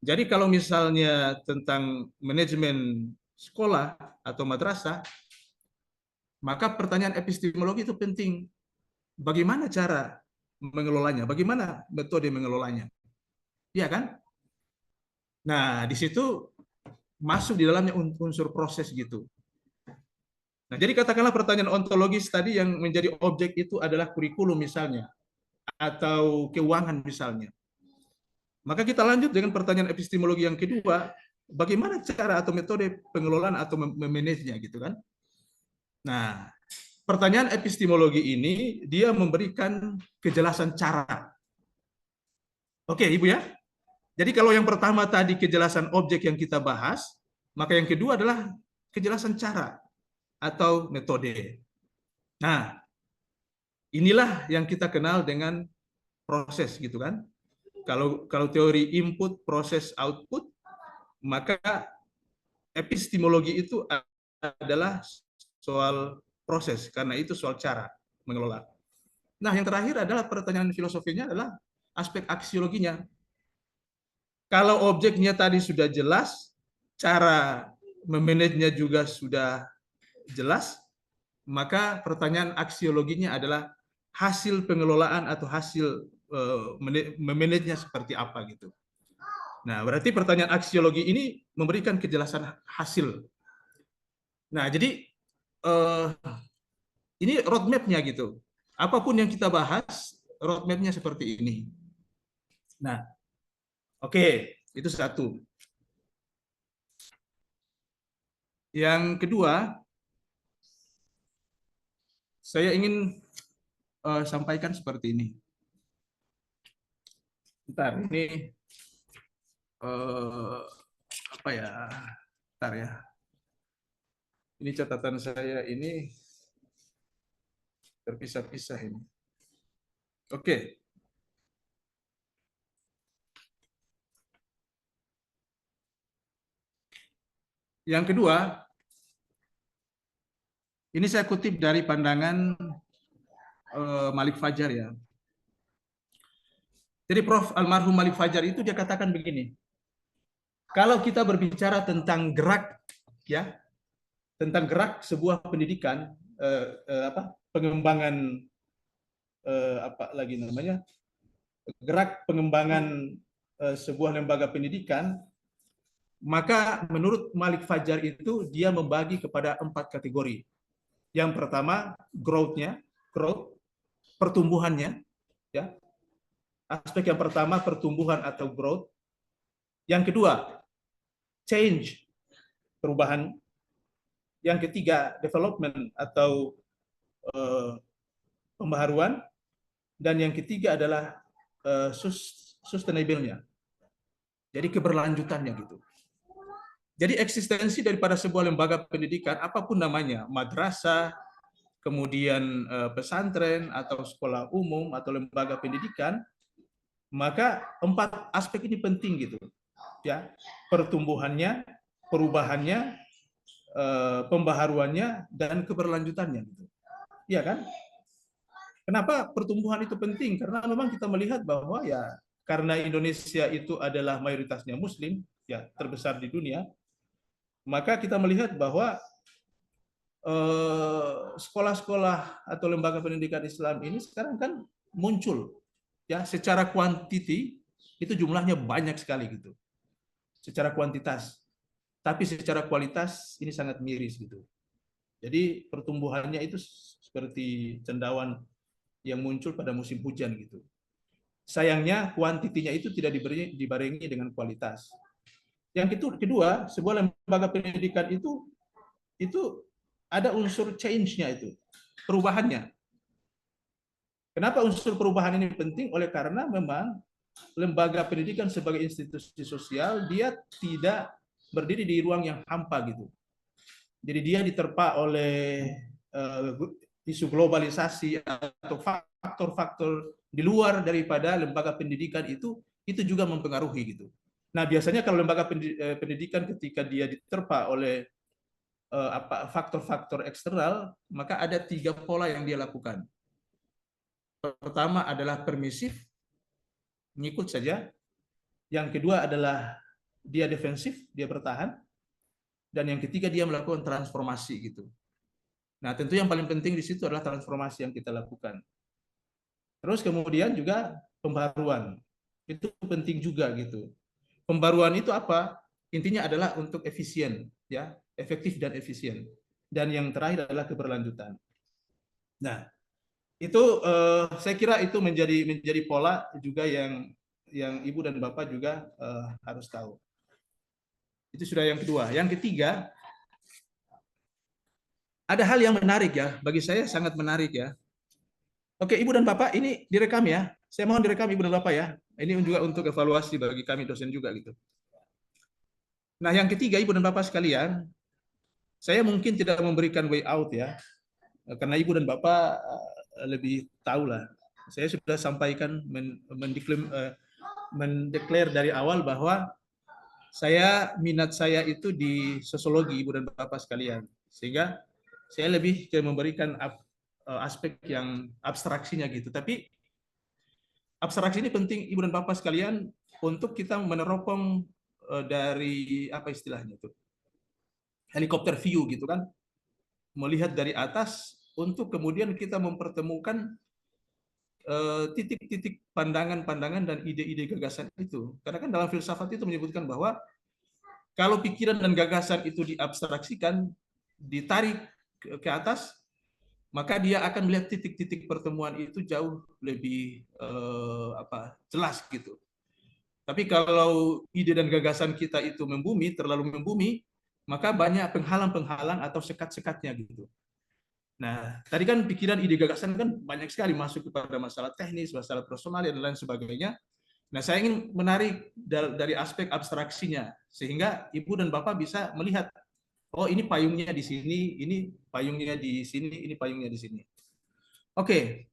Jadi kalau misalnya tentang manajemen sekolah atau madrasah, maka pertanyaan epistemologi itu penting. Bagaimana cara mengelolanya? Bagaimana metode mengelolanya? Iya kan? Nah, di situ masuk di dalamnya unsur proses gitu. Nah, jadi katakanlah pertanyaan ontologis tadi yang menjadi objek itu adalah kurikulum misalnya, atau keuangan misalnya. Maka kita lanjut dengan pertanyaan epistemologi yang kedua, bagaimana cara atau metode pengelolaan atau memanagenya gitu kan. Nah, pertanyaan epistemologi ini dia memberikan kejelasan cara. Oke, Ibu ya. Jadi kalau yang pertama tadi kejelasan objek yang kita bahas, maka yang kedua adalah kejelasan cara atau metode. Nah, inilah yang kita kenal dengan proses gitu kan. Kalau teori input, proses, output, maka epistemologi itu adalah soal proses, karena itu soal cara mengelola. Nah, yang terakhir adalah pertanyaan filosofinya adalah aspek aksiologinya. Kalau objeknya tadi sudah jelas, cara memanagenya juga sudah jelas, maka pertanyaan aksiologinya adalah hasil pengelolaan atau hasil memanagenya seperti apa gitu. Nah, berarti pertanyaan aksiologi ini memberikan kejelasan hasil. Nah, jadi ini roadmap-nya gitu. Apapun yang kita bahas, roadmap-nya seperti ini. Nah, oke, itu 1. Yang kedua, saya ingin sampaikan seperti ini. Bentar, ini apa ya? Bentar ya. Ini catatan saya ini terpisah-pisah ini. Oke. Yang kedua, ini saya kutip dari pandangan Malik Fajar ya. Jadi Prof. Almarhum Malik Fajar itu dia katakan begini, kalau kita berbicara tentang gerak ya, tentang gerak sebuah pendidikan, pengembangan apa lagi namanya, gerak pengembangan sebuah lembaga pendidikan, maka menurut Malik Fajar itu dia membagi kepada 4 kategori. Yang pertama growth-nya, pertumbuhannya, ya. Aspek yang pertama pertumbuhan atau growth. Yang kedua change, perubahan. Yang ketiga development atau pembaharuan. Dan yang ketiga adalah sustainable-nya. Jadi keberlanjutannya gitu. Jadi eksistensi daripada sebuah lembaga pendidikan apapun namanya, madrasah, kemudian pesantren atau sekolah umum atau lembaga pendidikan, maka 4 aspek ini penting gitu. Ya, pertumbuhannya, perubahannya, pembaharuannya dan keberlanjutannya gitu. Iya kan? Kenapa pertumbuhan itu penting? Karena memang kita melihat bahwa ya karena Indonesia itu adalah mayoritasnya Muslim, ya terbesar di dunia, maka kita melihat bahwa sekolah-sekolah atau lembaga pendidikan Islam ini sekarang kan muncul, ya secara kuantiti itu jumlahnya banyak sekali gitu, secara kuantitas, tapi secara kualitas ini sangat miris gitu. Jadi pertumbuhannya itu seperti cendawan yang muncul pada musim hujan gitu. Sayangnya kuantitinya itu tidak dibarengi dengan kualitas. Yang kedua, sebuah lembaga pendidikan itu ada unsur change-nya itu, perubahannya. Kenapa unsur perubahan ini penting? Oleh karena memang lembaga pendidikan sebagai institusi sosial dia tidak berdiri di ruang yang hampa gitu. Jadi dia diterpa oleh isu globalisasi atau faktor-faktor di luar daripada lembaga pendidikan itu juga mempengaruhi gitu. Nah, biasanya kalau lembaga pendidikan ketika dia diterpa oleh faktor-faktor eksternal, maka ada 3 pola yang dia lakukan. Pertama adalah permisif, ngikut saja. Yang kedua adalah dia defensif, dia bertahan. Dan yang ketiga dia melakukan transformasi gitu. Nah, tentu yang paling penting di situ adalah transformasi yang kita lakukan. Terus kemudian juga pembaruan. Itu penting juga gitu. Pembaruan itu apa? Intinya adalah untuk efisien, ya, efektif dan efisien. Dan yang terakhir adalah keberlanjutan. Nah, itu saya kira itu menjadi pola juga yang Ibu dan Bapak juga harus tahu. Itu sudah yang kedua. Yang ketiga, ada hal yang menarik ya, bagi saya sangat menarik ya. Oke, Ibu dan Bapak, ini direkam ya. Saya mohon direkam Ibu dan Bapak ya. Ini juga untuk evaluasi bagi kami dosen juga gitu. Nah, yang ketiga Ibu dan Bapak sekalian, saya mungkin tidak memberikan way out ya. Karena Ibu dan Bapak lebih tahu lah. Saya sudah sampaikan mendeklar dari awal bahwa minat saya itu di sosiologi Ibu dan Bapak sekalian. Sehingga saya lebih memberikan aspek yang abstraksinya gitu. Tapi abstraksi ini penting Ibu dan Bapak sekalian untuk kita meneropong dari apa istilahnya itu, helikopter view gitu kan, melihat dari atas untuk kemudian kita mempertemukan titik-titik pandangan-pandangan dan ide-ide gagasan itu. Karena kan dalam filsafat itu menyebutkan bahwa kalau pikiran dan gagasan itu diabstraksikan, ditarik ke atas, maka dia akan melihat titik-titik pertemuan itu jauh lebih jelas gitu. Tapi kalau ide dan gagasan kita itu terlalu membumi, maka banyak penghalang-penghalang atau sekat-sekatnya gitu. Nah, tadi kan pikiran, ide, gagasan kan banyak sekali masuk kepada masalah teknis, masalah personal dan lain sebagainya. Nah, saya ingin menarik dari aspek abstraksinya sehingga Ibu dan Bapak bisa melihat, oh ini payungnya di sini, ini payungnya di sini, ini payungnya di sini. Oke,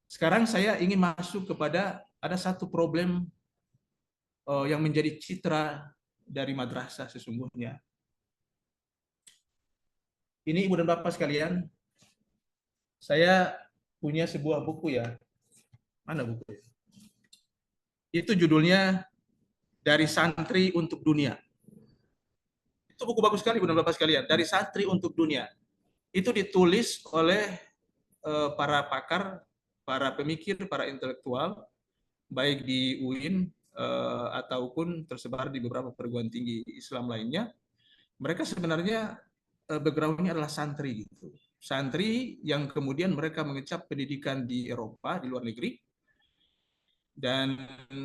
sekarang saya ingin masuk kepada ada satu problem yang menjadi citra dari madrasah sesungguhnya. Ini Ibu dan Bapak sekalian, saya punya sebuah buku ya. Mana buku? Itu judulnya Dari Santri untuk Dunia. Itu buku bagus sekali Ibu dan Bapak sekalian, Dari Santri untuk Dunia. Itu ditulis oleh para pakar, para pemikir, para intelektual, baik di UIN ataupun tersebar di beberapa perguruan tinggi Islam lainnya. Mereka sebenarnya background-nya adalah santri gitu. santri yang kemudian mereka mengecap pendidikan di Eropa, di luar negeri, dan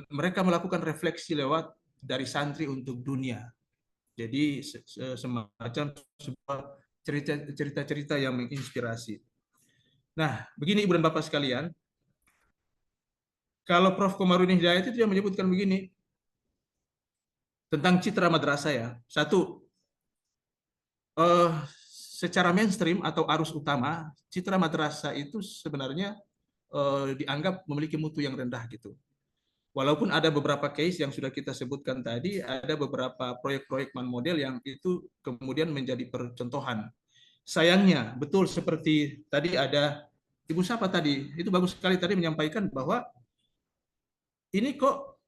mereka melakukan refleksi lewat dari santri untuk dunia. Jadi semacam sebuah cerita-cerita yang menginspirasi. Nah, begini Ibu dan Bapak sekalian, kalau Prof. Komarudin Hidayat itu dia menyebutkan begini tentang citra madrasah ya. Satu, secara mainstream atau arus utama, citra madrasah itu sebenarnya dianggap memiliki mutu yang rendah gitu. Walaupun ada beberapa case yang sudah kita sebutkan tadi, ada beberapa proyek-proyek man model yang itu kemudian menjadi percontohan. Sayangnya, betul seperti tadi ada Ibu siapa tadi, itu bagus sekali tadi menyampaikan bahwa ini kok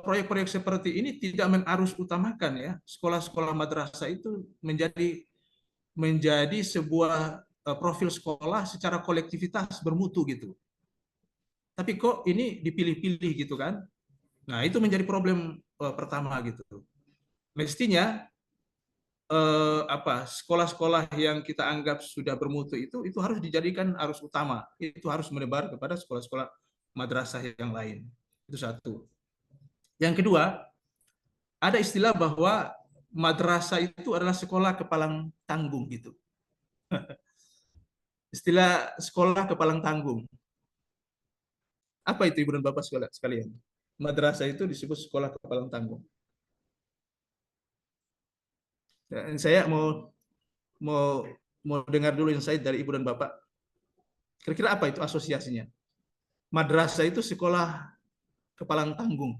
proyek-proyek seperti ini tidak mengarus utamakan ya sekolah-sekolah madrasah itu menjadi sebuah profil sekolah secara kolektivitas bermutu gitu. Tapi kok ini dipilih-pilih gitu kan? Nah itu menjadi problem pertama gitu. Mestinya sekolah-sekolah yang kita anggap sudah bermutu itu harus dijadikan arus utama. Itu harus menebar kepada sekolah-sekolah madrasah yang lain. Itu satu. Yang kedua, ada istilah bahwa madrasah itu adalah sekolah kepalang tanggung gitu. Istilah sekolah kepalang tanggung. Apa itu Ibu dan Bapak sekalian? Madrasah itu disebut sekolah kepalang tanggung. Dan saya mau dengar dulu insight dari Ibu dan Bapak. Kira-kira apa itu asosiasinya? Madrasah itu sekolah kepalang tanggung.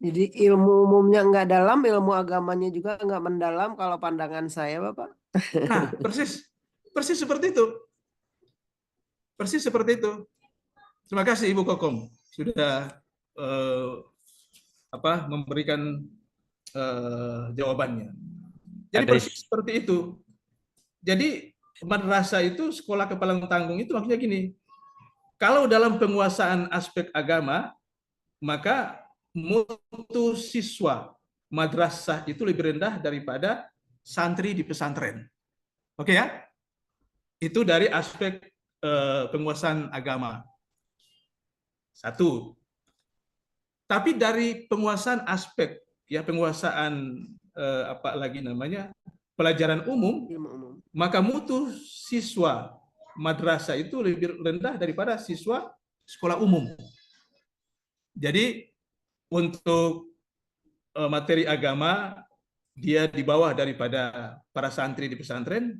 Jadi ilmu umumnya nggak dalam, ilmu agamanya juga nggak mendalam kalau pandangan saya, Bapak. Nah, persis seperti itu. Persis seperti itu. Terima kasih Ibu Kokom sudah memberikan jawabannya. Jadi persis seperti itu. Jadi madrasah itu sekolah kepalang tanggung itu maksudnya gini. Kalau dalam penguasaan aspek agama, maka mutu siswa madrasah itu lebih rendah daripada santri di pesantren. Oke ya? Itu dari aspek penguasaan agama. Satu. Tapi dari penguasaan aspek ya penguasaan pelajaran umum, maka mutu siswa madrasah itu lebih rendah daripada siswa sekolah umum. Jadi untuk materi agama dia di bawah daripada para santri di pesantren,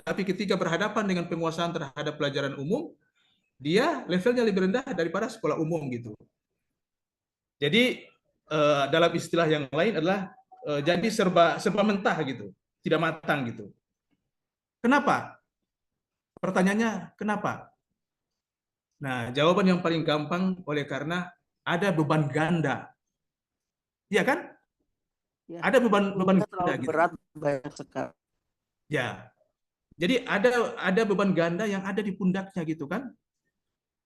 tapi ketika berhadapan dengan penguasaan terhadap pelajaran umum, dia levelnya lebih rendah daripada sekolah umum gitu. Jadi dalam istilah yang lain adalah jadi serba mentah gitu, tidak matang gitu. Kenapa? Pertanyaannya kenapa? Nah, jawaban yang paling gampang oleh karena ada beban ganda. Iya kan? Ya, ada beban ganda terlalu gitu. berat banyak sekali. Ya. Jadi ada beban ganda yang ada di pundaknya gitu kan?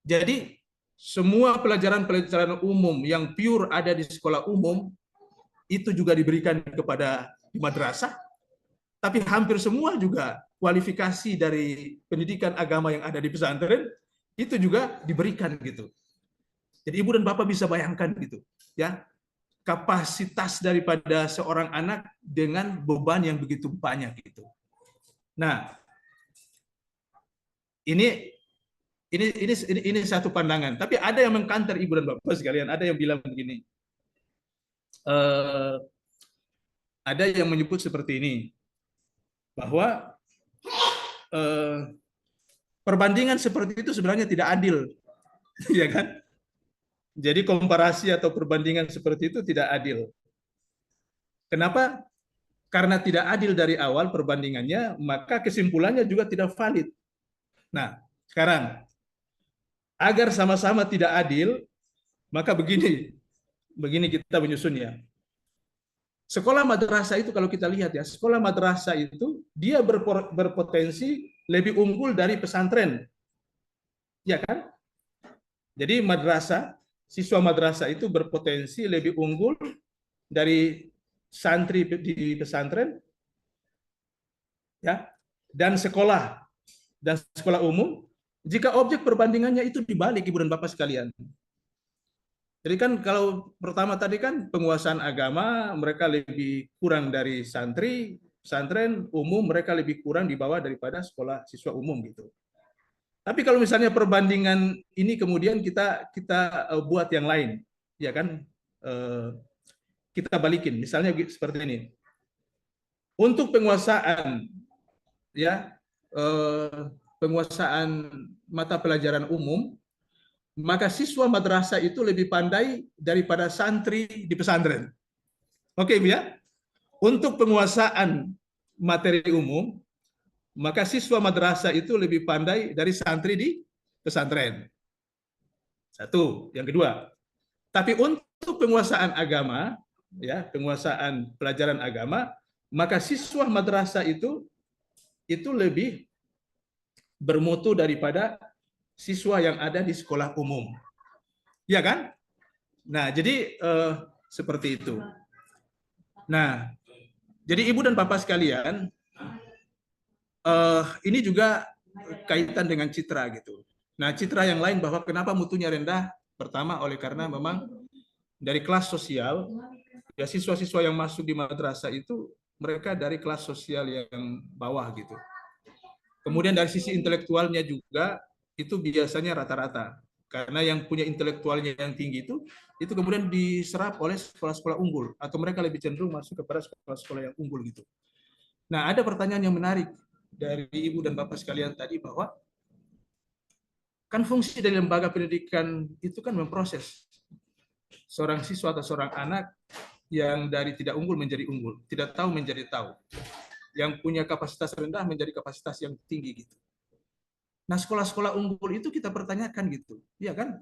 Jadi semua pelajaran-pelajaran umum yang pure ada di sekolah umum itu juga diberikan kepada di madrasah, tapi hampir semua juga kualifikasi dari pendidikan agama yang ada di pesantren itu juga diberikan gitu. Jadi Ibu dan Bapak bisa bayangkan gitu, ya. Kapasitas daripada seorang anak dengan beban yang begitu banyak gitu. Nah, ini satu pandangan. Tapi ada yang mengkanter Ibu dan Bapak sekalian. Ada yang bilang begini. Ada yang menyebut seperti ini, bahwa perbandingan seperti itu sebenarnya tidak adil, ya kan? Jadi komparasi atau perbandingan seperti itu tidak adil. Kenapa? Karena tidak adil dari awal perbandingannya, maka kesimpulannya juga tidak valid. Nah, sekarang agar sama-sama tidak adil, maka begini kita menyusunnya. Sekolah madrasah itu kalau kita lihat ya, sekolah madrasah itu dia berpotensi lebih unggul dari pesantren. Ya kan? Jadi siswa madrasah itu berpotensi lebih unggul dari santri di pesantren, ya, dan sekolah umum, jika objek perbandingannya itu dibalik, Ibu dan Bapak sekalian. Jadi kan kalau pertama tadi kan penguasaan agama mereka lebih kurang dari santri, pesantren umum mereka lebih kurang di bawah daripada sekolah siswa umum gitu. Tapi kalau misalnya perbandingan ini kemudian kita buat yang lain, ya kan, kita balikin, misalnya seperti ini. Untuk penguasaan, ya, penguasaan mata pelajaran umum, maka siswa madrasah itu lebih pandai daripada santri di pesantren. Oke, Ibu ya. Untuk penguasaan materi umum, maka siswa madrasah itu lebih pandai dari santri di pesantren. Satu, yang kedua. Tapi untuk penguasaan agama, ya, penguasaan pelajaran agama, maka siswa madrasah itu lebih bermutu daripada siswa yang ada di sekolah umum. Ya kan? Nah, jadi seperti itu. Nah, jadi Ibu dan Bapak sekalian, ini juga kaitan dengan citra gitu. Nah, citra yang lain bahwa kenapa mutunya rendah, pertama oleh karena memang dari kelas sosial, ya siswa-siswa yang masuk di madrasah itu mereka dari kelas sosial yang bawah gitu. Kemudian dari sisi intelektualnya juga itu biasanya rata-rata. Karena yang punya intelektualnya yang tinggi itu kemudian diserap oleh sekolah-sekolah unggul atau mereka lebih cenderung masuk kepada sekolah-sekolah yang unggul gitu. Nah, ada pertanyaan yang menarik dari Ibu dan Bapak sekalian tadi bahwa kan fungsi dari lembaga pendidikan itu kan memproses seorang siswa atau seorang anak yang dari tidak unggul menjadi unggul, tidak tahu menjadi tahu, yang punya kapasitas rendah menjadi kapasitas yang tinggi gitu. Nah, sekolah-sekolah unggul itu kita pertanyakan gitu, ya kan?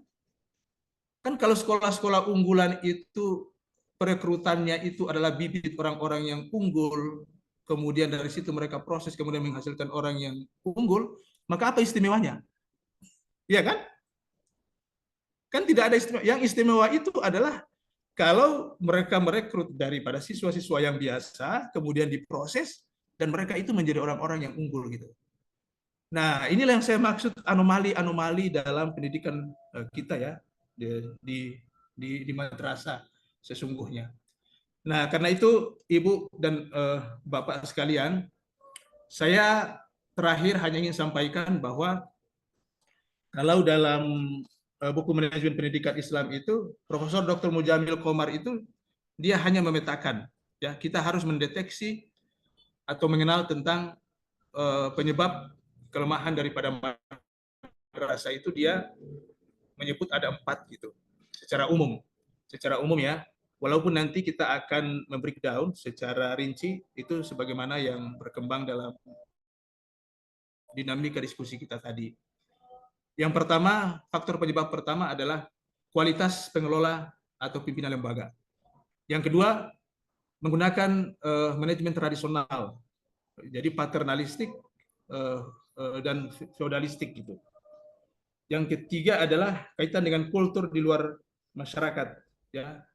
Kan kalau sekolah-sekolah unggulan itu perekrutannya itu adalah bibit orang-orang yang unggul, kemudian dari situ mereka proses kemudian menghasilkan orang yang unggul, maka apa istimewanya? Iya kan? Kan tidak ada istimewa. Yang istimewa itu adalah kalau mereka merekrut daripada siswa-siswa yang biasa, kemudian diproses, dan mereka itu menjadi orang-orang yang unggul gitu. Nah, inilah yang saya maksud anomali-anomali dalam pendidikan kita ya, di madrasah sesungguhnya. Nah, karena itu Ibu dan Bapak sekalian, saya terakhir hanya ingin sampaikan bahwa kalau dalam buku manajemen pendidikan Islam itu, Profesor Dr. Mujamil Komar itu dia hanya memetakan, ya kita harus mendeteksi atau mengenal tentang penyebab kelemahan daripada madrasah itu, dia menyebut ada 4 gitu, secara umum ya. Walaupun nanti kita akan membreakdown secara rinci itu sebagaimana yang berkembang dalam dinamika diskusi kita tadi. Yang pertama, faktor penyebab pertama adalah kualitas pengelola atau pimpinan lembaga. Yang kedua, menggunakan manajemen tradisional, jadi paternalistik dan feodalistik gitu. Yang ketiga adalah kaitan dengan kultur di luar masyarakat, ya,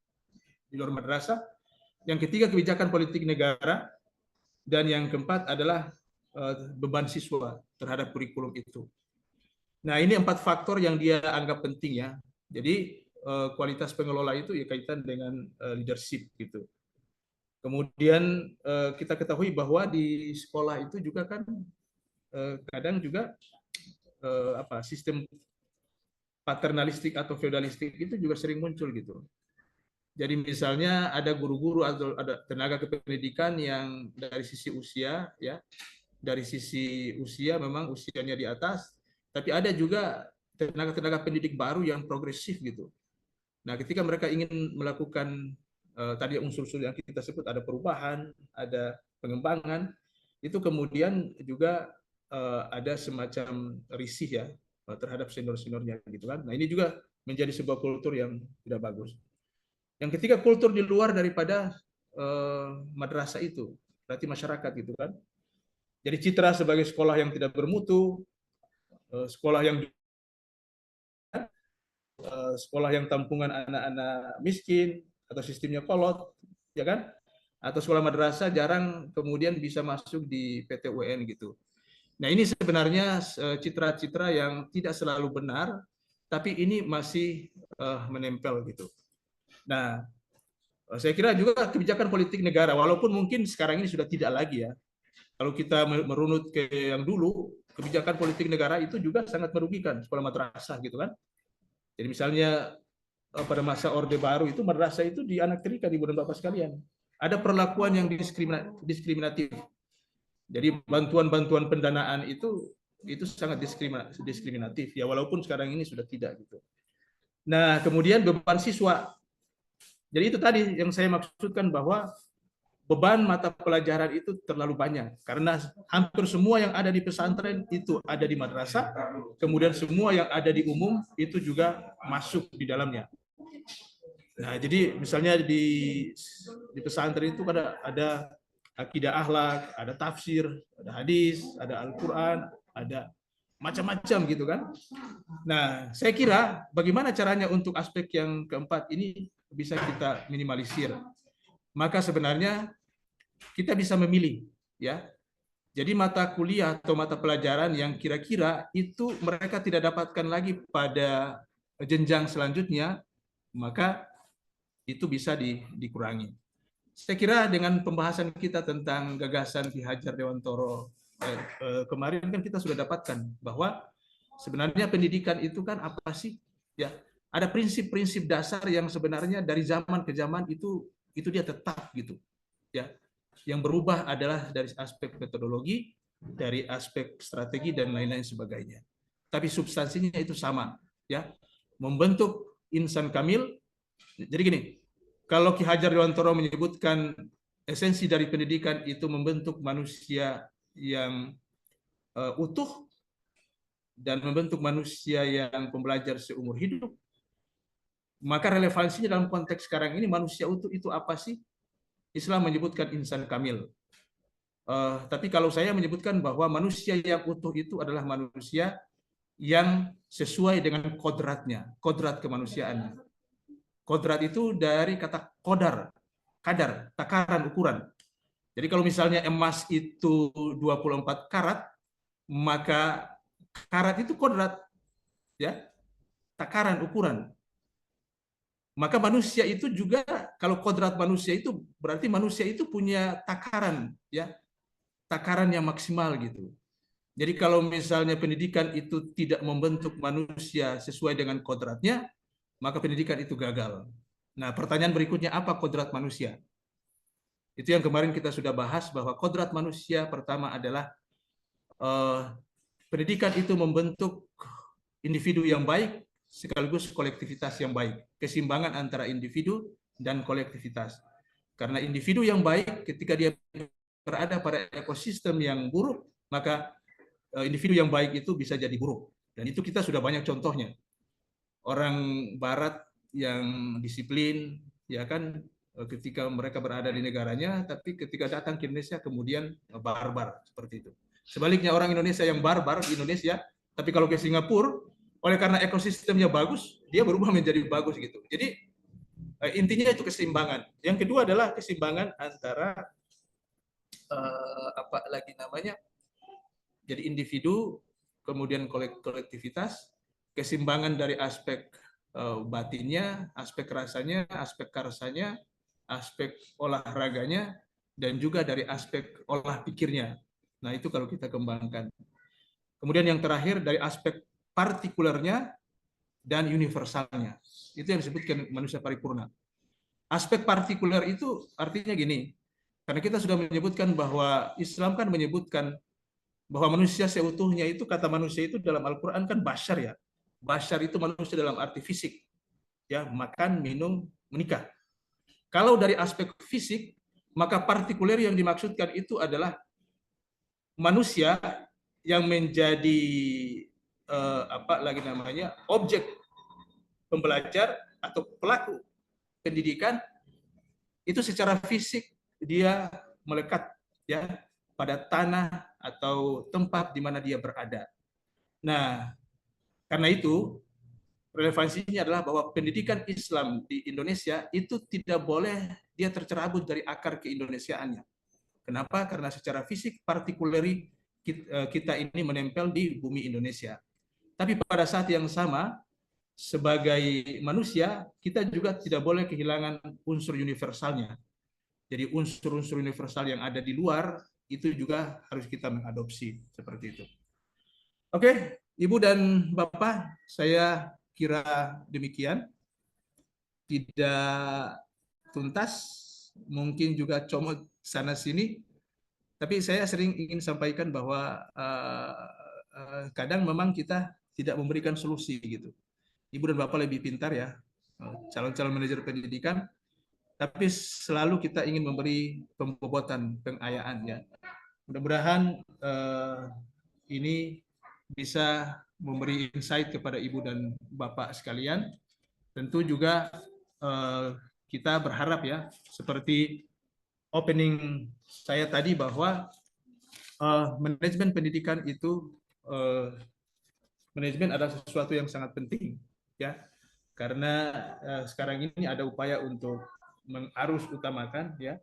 di luar madrasah. Yang ketiga, kebijakan politik negara. Dan yang keempat adalah beban siswa terhadap kurikulum itu. Nah, ini 4 faktor yang dia anggap penting ya. Jadi kualitas pengelola itu ya kaitan dengan leadership gitu. Kemudian kita ketahui bahwa di sekolah itu juga kan kadang juga sistem paternalistik atau feodalistik itu juga sering muncul gitu. Jadi misalnya ada guru-guru atau ada tenaga kependidikan yang dari sisi usia ya, dari sisi usia memang usianya di atas, tapi ada juga tenaga-tenaga pendidik baru yang progresif gitu. Nah, ketika mereka ingin melakukan tadi unsur-unsur yang kita sebut, ada perubahan, ada pengembangan, itu kemudian juga ada semacam risih ya terhadap senior-seniornya gitu kan. Nah, ini juga menjadi sebuah kultur yang tidak bagus. Yang ketiga, kultur di luar daripada madrasah itu, berarti masyarakat gitu kan. Jadi citra sebagai sekolah yang tidak bermutu, sekolah yang tampungan anak-anak miskin atau sistemnya kolot, ya kan? atau sekolah madrasah jarang kemudian bisa masuk di PTUN gitu. Nah, ini sebenarnya citra-citra yang tidak selalu benar, tapi ini masih menempel gitu. Nah, saya kira juga kebijakan politik negara, walaupun mungkin sekarang ini sudah tidak lagi ya. Kalau kita merunut ke yang dulu, kebijakan politik negara itu juga sangat merugikan sekolah madrasah gitu kan. Jadi misalnya pada masa Orde Baru itu madrasah itu dianaktirkan Ibu dan Bapak sekalian. Ada perlakuan yang diskriminatif. Jadi bantuan-bantuan pendanaan itu sangat diskriminatif ya, walaupun sekarang ini sudah tidak gitu. Nah, kemudian beban siswa. Jadi itu tadi yang saya maksudkan bahwa beban mata pelajaran itu terlalu banyak karena hampir semua yang ada di pesantren itu ada di madrasah, kemudian semua yang ada di umum itu juga masuk di dalamnya. Nah, jadi misalnya di pesantren itu ada akidah akhlak, ada tafsir, ada hadis, ada Al-Quran, ada macam-macam gitu kan. Nah, saya kira bagaimana caranya untuk aspek yang keempat ini bisa kita minimalisir. Maka sebenarnya kita bisa memilih ya. Jadi mata kuliah atau mata pelajaran yang kira-kira itu mereka tidak dapatkan lagi pada jenjang selanjutnya, maka itu bisa dikurangi. Saya kira dengan pembahasan kita tentang gagasan Ki Hajar Dewantoro kemarin kan kita sudah dapatkan bahwa sebenarnya pendidikan itu kan apa sih? Ya, ada prinsip-prinsip dasar yang sebenarnya dari zaman ke zaman itu dia tetap gitu. Ya. Yang berubah adalah dari aspek metodologi, dari aspek strategi dan lain-lain sebagainya. Tapi substansinya itu sama, ya. Membentuk insan kamil. Jadi gini, kalau Ki Hajar Dewantoro menyebutkan esensi dari pendidikan itu membentuk manusia yang utuh dan membentuk manusia yang pembelajar seumur hidup, maka relevansinya dalam konteks sekarang ini manusia utuh itu apa sih? Islam menyebutkan insan kamil. Tapi kalau saya menyebutkan bahwa manusia yang utuh itu adalah manusia yang sesuai dengan kodratnya, kodrat kemanusiaannya. Kodrat itu dari kata kodar, kadar, takaran, ukuran. Jadi kalau misalnya emas itu 24 karat, maka karat itu kodrat, ya, takaran, ukuran. Maka manusia itu juga, kalau kodrat manusia itu berarti manusia itu punya takaran, ya, takaran yang maksimal gitu. Jadi kalau misalnya pendidikan itu tidak membentuk manusia sesuai dengan kodratnya, maka pendidikan itu gagal. Nah, pertanyaan berikutnya, apa kodrat manusia? Itu yang kemarin kita sudah bahas, bahwa kodrat manusia pertama adalah pendidikan itu membentuk individu yang baik sekaligus kolektivitas yang baik, keseimbangan antara individu dan kolektivitas. Karena individu yang baik ketika dia berada pada ekosistem yang buruk, maka individu yang baik itu bisa jadi buruk. Dan itu kita sudah banyak contohnya. Orang Barat yang disiplin, ya kan, ketika mereka berada di negaranya, tapi ketika datang ke Indonesia kemudian barbar seperti itu. Sebaliknya orang Indonesia yang barbar di Indonesia, tapi kalau ke Singapura, oleh karena ekosistemnya bagus, dia berubah menjadi bagus gitu. Jadi intinya itu keseimbangan. Yang kedua adalah keseimbangan antara apa lagi namanya? Jadi individu, kemudian kolektivitas, keseimbangan dari aspek batinnya, aspek rasanya, aspek karsanya, aspek olahraganya, dan juga dari aspek olah pikirnya. Nah, itu kalau kita kembangkan. Kemudian yang terakhir dari aspek partikulernya dan universalnya. Itu yang disebutkan manusia paripurna. Aspek partikuler itu artinya gini, karena kita sudah menyebutkan bahwa Islam kan menyebutkan bahwa manusia seutuhnya itu, kata manusia itu dalam Al-Quran kan bashar ya. Bashar itu manusia dalam arti fisik. Ya, makan, minum, menikah. Kalau dari aspek fisik, maka partikuler yang dimaksudkan itu adalah manusia yang menjadi apa lagi namanya, objek pembelajar atau pelaku pendidikan itu secara fisik dia melekat ya pada tanah atau tempat di mana dia berada. Nah, karena itu relevansinya adalah bahwa pendidikan Islam di Indonesia itu tidak boleh dia tercerabut dari akar keindonesiaannya. Kenapa? Karena secara fisik partikuleri kita ini menempel di bumi Indonesia. Tapi pada saat yang sama, sebagai manusia, kita juga tidak boleh kehilangan unsur universalnya. Jadi unsur-unsur universal yang ada di luar, itu juga harus kita mengadopsi, seperti itu. Oke, Ibu dan Bapak, saya kira demikian. Tidak tuntas, mungkin juga comot sana-sini, tapi saya sering ingin sampaikan bahwa kadang memang kita tidak memberikan solusi gitu. Ibu dan Bapak lebih pintar ya, calon-calon manajer pendidikan, tapi selalu kita ingin memberi pembobotan, pengayaan ya. Mudah-mudahan ini bisa memberi insight kepada Ibu dan Bapak sekalian. Tentu juga kita berharap ya, seperti opening saya tadi bahwa manajemen pendidikan itu manajemen adalah sesuatu yang sangat penting ya, karena sekarang ini ada upaya untuk mengarus utamakan ya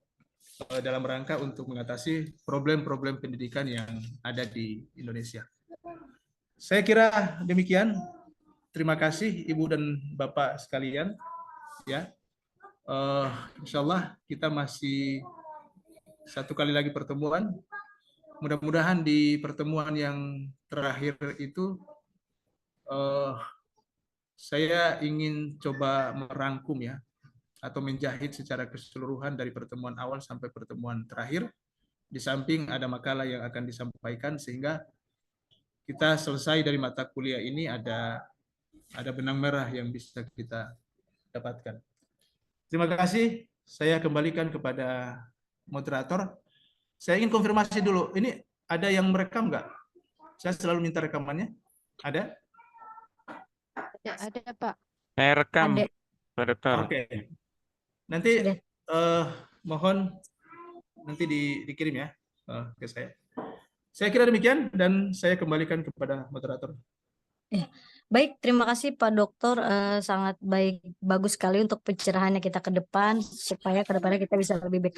dalam rangka untuk mengatasi problem-problem pendidikan yang ada di Indonesia. Saya kira demikian. Terima kasih Ibu dan Bapak sekalian ya. Insya Allah kita masih satu kali lagi pertemuan. Mudah-mudahan di pertemuan yang terakhir itu saya ingin coba merangkum ya, atau menjahit secara keseluruhan dari pertemuan awal sampai pertemuan terakhir. Di samping ada makalah yang akan disampaikan, sehingga kita selesai dari mata kuliah ini ada benang merah yang bisa kita dapatkan. Terima kasih. Saya kembalikan kepada moderator. Saya ingin konfirmasi dulu. Ini ada yang merekam nggak? Saya selalu minta rekamannya. Ada? Ada Pak. Saya rekam, Ada. Pak Dokter. Oke. Nanti Sudah. mohon nanti dikirim ya ke saya. Saya kira demikian dan saya kembalikan kepada moderator. Baik, terima kasih Pak Dokter. Sangat bagus sekali untuk pencerahannya kita ke depan, supaya ke depannya kita bisa lebih baik lagi.